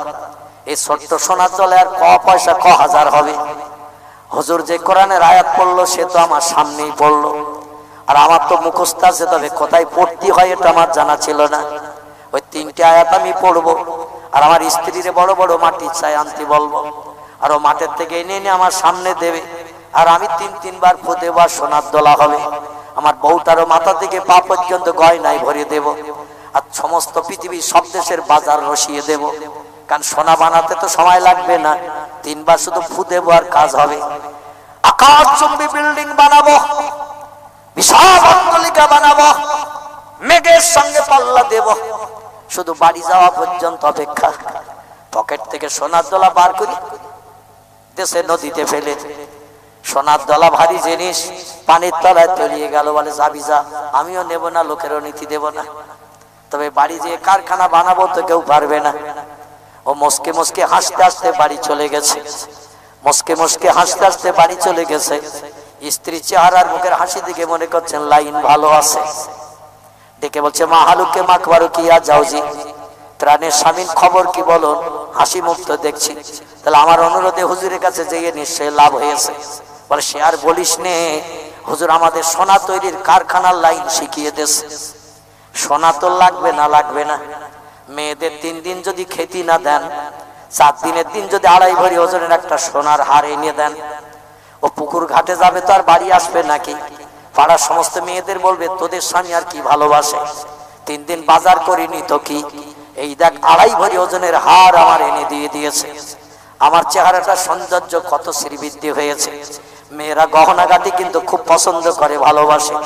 এই ছোট্ট সোনার দোলা আর ক পয়সা ক হাজার হবে। হুজুর যে কোরআনের আয়াত পড়লো সে তো আমার সামনেই পড়লো, আর আমার তো মুখস্থ আছে, তবে কোথায় পড়তে হয় এটা আমার জানা ছিল না। ওই 3টে আয়াত আমি পড়বো, আর আমার স্ত্রীরে বড় বড় মাটির ছাই আনতে বলবো, আর ও মাঠের থেকে এনে এনে আমার সামনে দেবে, আর আমি 3-3 বার ফু দেবো, আর সোনার দোলা হবে। আমার বউটারও মাথা থেকে পা পর্যন্ত গয়নায় ভরে দেব, আর সমস্ত পৃথিবীর সব দেশের বাজার রসিয়ে দেব, কারণ সোনা বানাতে তো সময় লাগবে না, 3 বার শুধু ফু দেবো আর কাজ হবে। আকাশচুম্বী বিল্ডিং বানাবো, বিশাল অট্টালিকা বানাবো, মেঘের সঙ্গে পাল্লা দেব, শুধু বাড়ি যাওয়া পর্যন্ত অপেক্ষা। পকেট থেকে সোনার দোলা বার করি, দেশে নদীতে ফেলে, সোনার দোলা ভারী জিনিস, পানির তলায় তলিয়ে গেল, বলে যাবি যা, আমিও নেব না, লোকেরও নীতি দেব না, তবে বাড়ি যেয়ে কারখানা বানাবো তো কেউ পারবে না। ও মুসকে মুসকে হাসতে হাসতে বাড়ি চলে গেছে, মুসকে মুসকে হাসতে হাসতে বাড়ি চলে গেছে। স্ত্রী চেহারার মুখের হাসি দিকে মনে করছেন লাইন ভালো আছে, ডেকে বলছে মা হালুকে মাকবারু কিয়া যাওজি, ত্রাণের স্বামীর খবর কি বলো, হাসি মুক্ত দেখছি, তাহলে আমার অনুরোধে হুজুরের কাছে যেয়ে নিশ্চয়ই লাভ হয়েছে। বলে সে আর বলিস নে, হুজুর আমাদের সোনা তৈরির কারখানার লাইন শিখিয়ে দিয়েছে। সোনা তো লাগবে না, লাগবে না, মেয়েদের 3 দিন যদি খেতি না দেন, 4 দিনের দিন যদি 2.5 ভরি ওজনের একটা সোনার হার এনে দেন, ও পুকুর ঘাটে যাবে তো আর বাড়ি আসবে নাকি? পাড়ার সমস্ত মেয়েদের বলবে তোদের স্বামী আর কি ভালোবাসে, 3 দিন বাজার করিনি তো কি, এই দেখ 2.5 ভরি ওজনের হার আমার এনে দিয়ে দিয়েছে। আমার চেহারাটা সৌন্দর্য কত শ্রীবৃদ্ধি হয়েছে। মেয়েরা গহনাগাটি কিন্তু খুব পছন্দ করে, ভালোবাসে।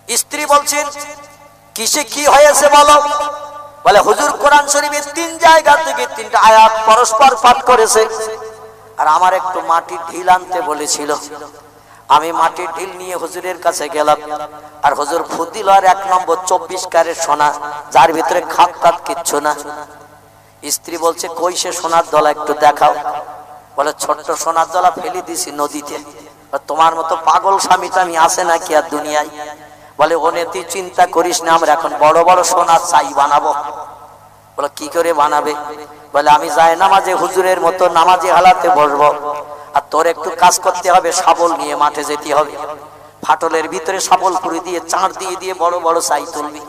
স্ত্রী বলছেন কিসে কি হয়েছে বলো? বলে হুজুর কোরআন শরীফের 3 জায়গা থেকে 3টা আয়াত পরস্পর পাঠ করেছে, আর আমার একটু মাটির ঢিল আনতে বলেছিল। আমি মাটির ঢিল নিয়ে হুজুরের কাছে গেলাম, আর হুজুর ফুদিল আর 1 নম্বর 24 ক্যারেট সোনা, যার ভিতরে খাত খাত কিচ্ছু না। স্ত্রী বলছে কই সে সোনার দলা, একটু দেখাও। বলে ছোট্ট সোনার দলা ফেলে দিছি নদীতে। তোমার মতো পাগল স্বামীটা আমি আসে নাকি আর দুনিয়ায়? বলে ওনে তুই চিন্তা করিস না, আমরা এখন বড় বড় সোনার চাই বানাবো। বলে কি করে বানাবে? বলে আমি যাই নামাজে হুজুরের মতো নামাজে হালাতে বসবো, আর তোর একটু কাজ করতে হবে, শাবল নিয়ে মাঠে যেতে হবে, ফাটলের ভিতরে শাবল পুরি দিয়ে চাঁড় দিয়ে দিয়ে বড় বড় চাই তুলবি,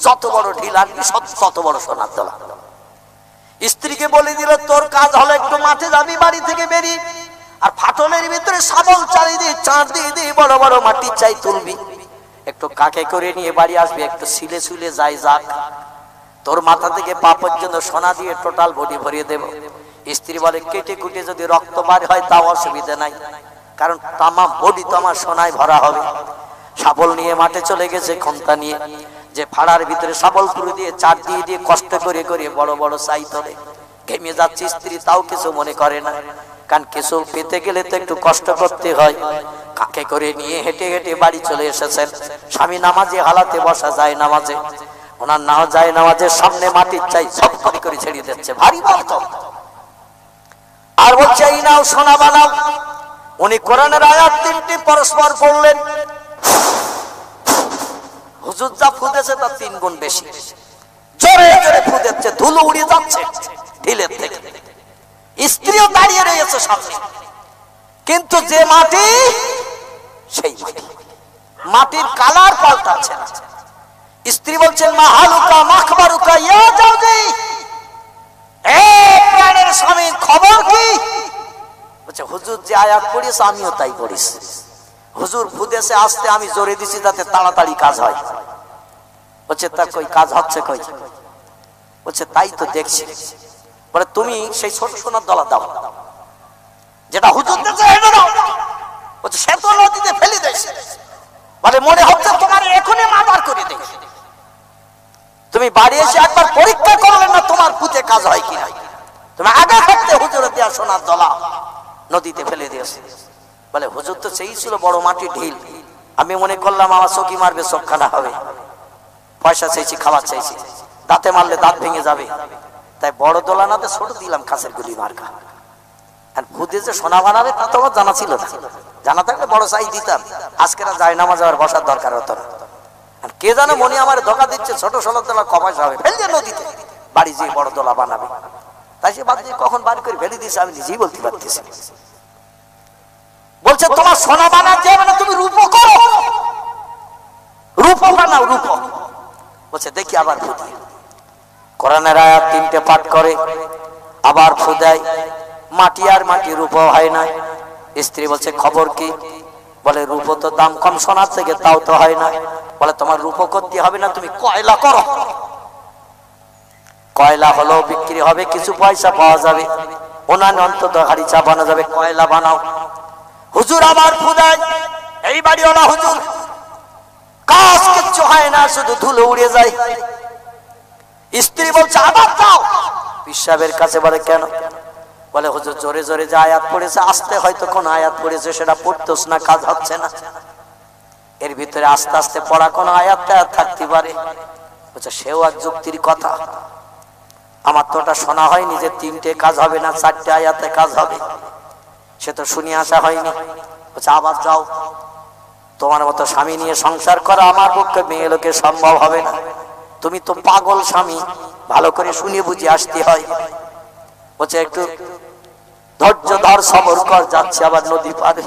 যত বড় ঢিল আনবি তত বড় সোনার দলা। স্ত্রীকে বলে দিল তোর কাজ হলো একটু মাঠে যাবি বাড়ি থেকে বেরিয়ে, আর ফাটলের ভিতরে শাবল চালিয়ে দিয়ে চাঁড় দিয়ে দিয়ে বড় বড় মাটির চাই তুলবি, একটু কাকে করে নিয়ে বাড়ি আসবি, একটু সিলে সুলে যাই যাক, তোর মাথা থেকে পা পর্যন্ত সোনা দিয়ে টোটাল বডি ভরিয়ে দেব। স্ত্রী বলে কেটে কুটে যদি রক্ত বার হয় তাও অসুবিধা নাই, কারণ তামাম বডি তো আমার সোনায় ভরা হবে। শাবল নিয়ে মাঠে চলে গেছে খন্তা নিয়ে, যে ফাড়ার ভিতরে শাবল পুরো দিয়ে চার দিয়ে দিয়ে কষ্ট করে করে বড় বড় চাই তোলে। ঘেমে যাচ্ছে স্ত্রী, তাও কিছু মনে করে না, কারণ কিছু পেতে গেলে তো একটু কষ্ট করতে হয়। কাকে করে নিয়ে হেঁটে হেঁটে বাড়ি চলে এসেছেন। স্বামী নামাজে হালাতে বসা যায় নামাজে, ওনার নাও যায় নামাজের সামনে মাটির চাই সব করে করে ছেড়ে দিচ্ছে, ভারী বলতো। আর বলছে এই নাও সোনা বানাও। উনি কোরআনের আয়াত 3টি পরস্পর পড়লেন। হুজুর যা ফুদেছে তার 3 গুণ বেশি, জোরে জোরে ফুদেছে, ধুলো উড়ে যাচ্ছে ঢিলের থেকে। স্ত্রীও দাঁড়িয়ে রয়েছে সামনে, কিন্তু যে মাটি সেই মাটি, মাটির কালার পাল্টাচ্ছে না। স্ত্রী বলছেন মা হালুকা মাখবারুকা ইয়া জাউজি, এ প্রাণের স্বামী খবর কি? বলছে হুজুর যে আয়াত পড়িয়েছে আমিও তাই পড়েছি। হুজুর ফুদেছে আসতে, আমি জোরে দিছি যাতে তাড়াতাড়ি কাজ হয়। বলছে তা কই কাজ হচ্ছে কই? বলছে তাই তো দেখছি। বলে তুমি সেই ছোট সোনার দলা দাও, যেটা হুজুর দিয়েছে এটা দাও। বলছে সে তো নদীতে ফেলে দিয়েছে। বলে মনে হচ্ছে তোমার এখনই মার্ডার করে দেয়। তুমি বাড়ি এসে একবার পরীক্ষা করলে না তোমার পুঁতে কাজ হয় কিনা? তুমি আগে থাকতে হুজুরের দেওয়া সোনার দলা নদীতে ফেলে দিয়েছে। বলে হুজুর তো সেই ছিল বড় মাটি ঢিল, আমি মনে করলাম আমার চোখি মারবে, চোখখানা হবে। পয়সা চাইছি, খাবার চাইছি, দাঁতে মারলে দাঁত ভেঙে যাবে, তাই বড় দোলা না ছোট দিলাম কাছের গুলি মার্কা। আর খুদে যে সোনা বানাবে তা তো আমার জানা ছিল না, জানা থাকলে বড় চাই দিতাম, আজকে না যায় নামাজ আর বসার দরকার হতো না। আর কে জানে মনে আমার ধোকা দিচ্ছে, ছোট সোনার দোলা কপাইসা হবে, ফেল দিয়ে নদীতে, বাড়ি যেয়ে বড় দোলা বানাবে। তাই সে বাদ দিয়ে কখন বাড়ি করে ফেলে দিয়েছে আমি নিজেই বলতে পারতেছি। বলছে তোমার সোনা বানাতে হবে না, তুমি রূপ করো, রূপ বানাও, রূপ। বলছে দেখি আবার ফুদিয়ে কোরআনের আয়াত 3টে পাঠ করে, আবার ফুদায়, মাটি আর মাটি, রূপ হয় না। স্ত্রী বলছে খবর কি? বলে রূপ তো দাম কম সোনার থেকে, তাও তো হয় না। বলে তোমার রূপ করতে হবে না, তুমি কয়লা করো, কয়লা হলো বিক্রি হবে, কিছু পয়সা পাওয়া যাবে, ওনার অন্তত হাড়ি চা বানা যাবে, কয়লা বানাও। হুজুর আবার ফুদায়, এই বাড়িওয়ালা হুজুর কাজ কিচ্ছু হয় না, শুধু ধুলো উড়ে যায়। স্ত্রী বলছে আবার দাও। পিসাবের কাছে বলে কেন? বলে হুজুর জোরে জোরে যে আয়াত পড়েছে, আসতে হয়তো কোন আয়াত পড়েছে সেটা পড়তেছ না, কাজ হচ্ছে না। এর ভিতরে আস্তে আস্তে পড়া কোন আয়াতটা থাকতে পারে। বলছে সেও এক যুক্তির কথা, আমার তো ওটা শোনা হয়নি যে 3টে কাজ হবে না, 4টে আয়াতে কাজ হবে, সে তো শুনে আসা হয়নি। বলছে আবার যাও, তোমার মতো স্বামী নিয়ে সংসার করা আমার পক্ষে মেয়ে লোকে সম্ভব হবে না, তুমি তো পাগল স্বামী, ভালো করে শুনে বুঝে আসতে হয়। বলছে একটু ধৈর্য ধর, সবর কর, যাচ্ছে আবার নদী পারে।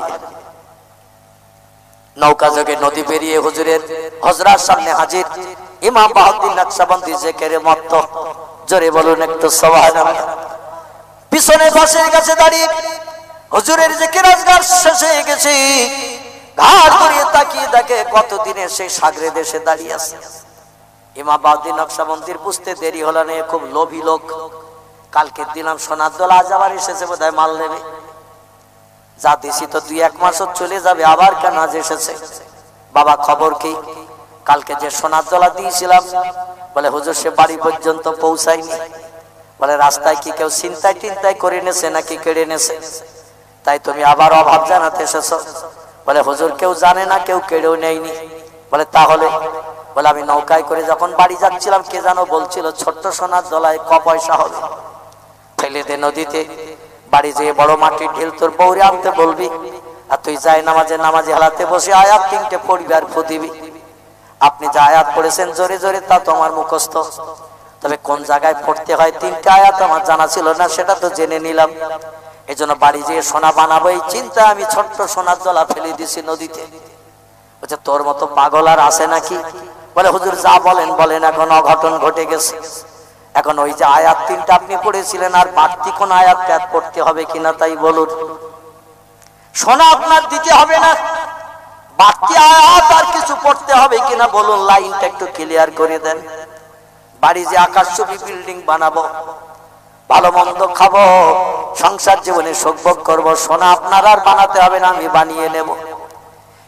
নৌকা যোগে নদী পেরিয়ে হুজুরের হজরার সামনে হাজির। ইমাম বাহাউদ্দিন নকশবন্দি জিকিরে মত্ত, জোরে বলুন একটু সুবহানাল্লাহ। পিছনে বসে গেছে দাঁড়িয়ে, হুজুরের জিকির আজকার শেষ হয়ে গেছে, ঘাট ঘুরিয়ে তাকিয়ে দেখে কতদিনের সেই সাগরে দেশে দাঁড়িয়ে আছে। ইমাম বাহাউদ্দিন নকশবন্দির বুঝতে দেরি হলো না, খুব লোভী লোক। কালকে দিলাম সোনার দোলা, আজ আবার এসেছে বোধহয় মাল নেবে, যা দিছি তো 2-1 মাসও চলে যাবে, আবার কেন আজ এসেছে? বাবা খবর কি? কালকে যে সোনার দোলা দিয়েছিলাম, বলে হুজুর সে বাড়ি পর্যন্ত পৌঁছায়নি। বলে রাস্তায় কি কেউ ছিনতাই টিনতাই করে নেছে নাকি কেড়ে নেছে, তাই তুমি আবার অভাব জানাতে এসেছো? বলে হুজুর কেউ জানে না, কেউ কেড়েও নেয়নি। বলে তাহলে? বলে আমি নৌকায় করে যখন বাড়ি যাচ্ছিলাম, কে যেন বলছিল ছোট্ট সোনার দলায় ক পয়সা হবে, ফেলে দে নদীতে, বাড়ি যেয়ে বড় মাটির ঢিল তোর বউরে আনতে বলবি, আর তুই যাই নামাজে হালাতে বসে আয়াত 3টে পড়বি আর ফুদিবি। আপনি যা আয়াত পড়েছেন জোরে জোরে তা তো আমার মুখস্থ, তবে কোন জায়গায় পড়তে হয় 3টে আয়াত আমার জানা ছিল না, সেটা তো জেনে নিলাম। এই জন্য বাড়ি যেয়ে সোনা বানাবো এই চিন্তা আমি ছোট্ট সোনার দলা ফেলে দিছি নদীতে। বলছে তোর মতো পাগল আর আছে নাকি? বলে হুজুর যা বলেন বলেন, এখন অঘটন ঘটে গেছে। এখন ওই যে আয়াত 3টা আপনি পড়েছিলেন আর বাড়তি কোন আয়াত পড়তে হবে কিনা তাই বলুন। সোনা আপনার দিতে হবে না, বাড়তি আয়াত আর কিছু পড়তে হবে কিনা বলুন, লাইনটা একটু ক্লিয়ার করে দেন। বাড়ি যে আকাশচুম্বী বিল্ডিং বানাবো, ভালো মন্দ খাবো, সংসার জীবনে সুখভোগ করবো, সোনা আপনার আর বানাতে হবে না, আমি বানিয়ে নেব।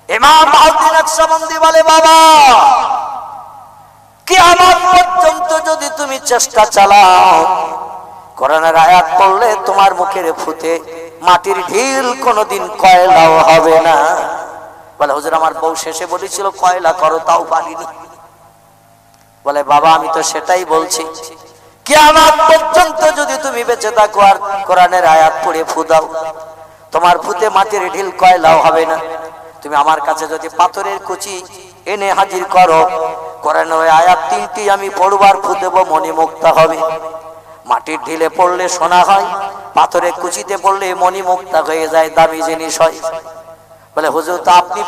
ইমাম বাউদ্দিন নকশবন্দি বলে বাবা, কিয়ামত পর্যন্ত যদি তুমি চেষ্টা চালাও, কোরআনের আয়াত পড়লে তোমার মুখের ফুটে মাটির ঢিল কোনোদিন কয়লাও হবে না। বলে হুজুর আমার বউ শেষে বলেছিল কয়লা করো, তাও পারিনি। বলে বাবা আমি তো সেটাই বলছি, কিয়ামত পর্যন্ত যদি তুমি বেঁচে থাকো আর কোরআনের আয়াত পড়ে ফু দাও, তোমার ফুতে মাটির ঢিল কয়লাও হবে না। তুমি আমার কাছে যদি পাথরের কুচি এনে হাজির করো, কোরআনের আয়াত 3টি আমি পড়বার ফু দেব, মনে মুক্তা হবে। মাটির ঢিলে পড়লে সোনা হয়, পাথরের কুচিতে পড়লে মনি মুক্তা হয়ে যায়, দামি জিনিস হয়। বলে হুজুর তো আপনি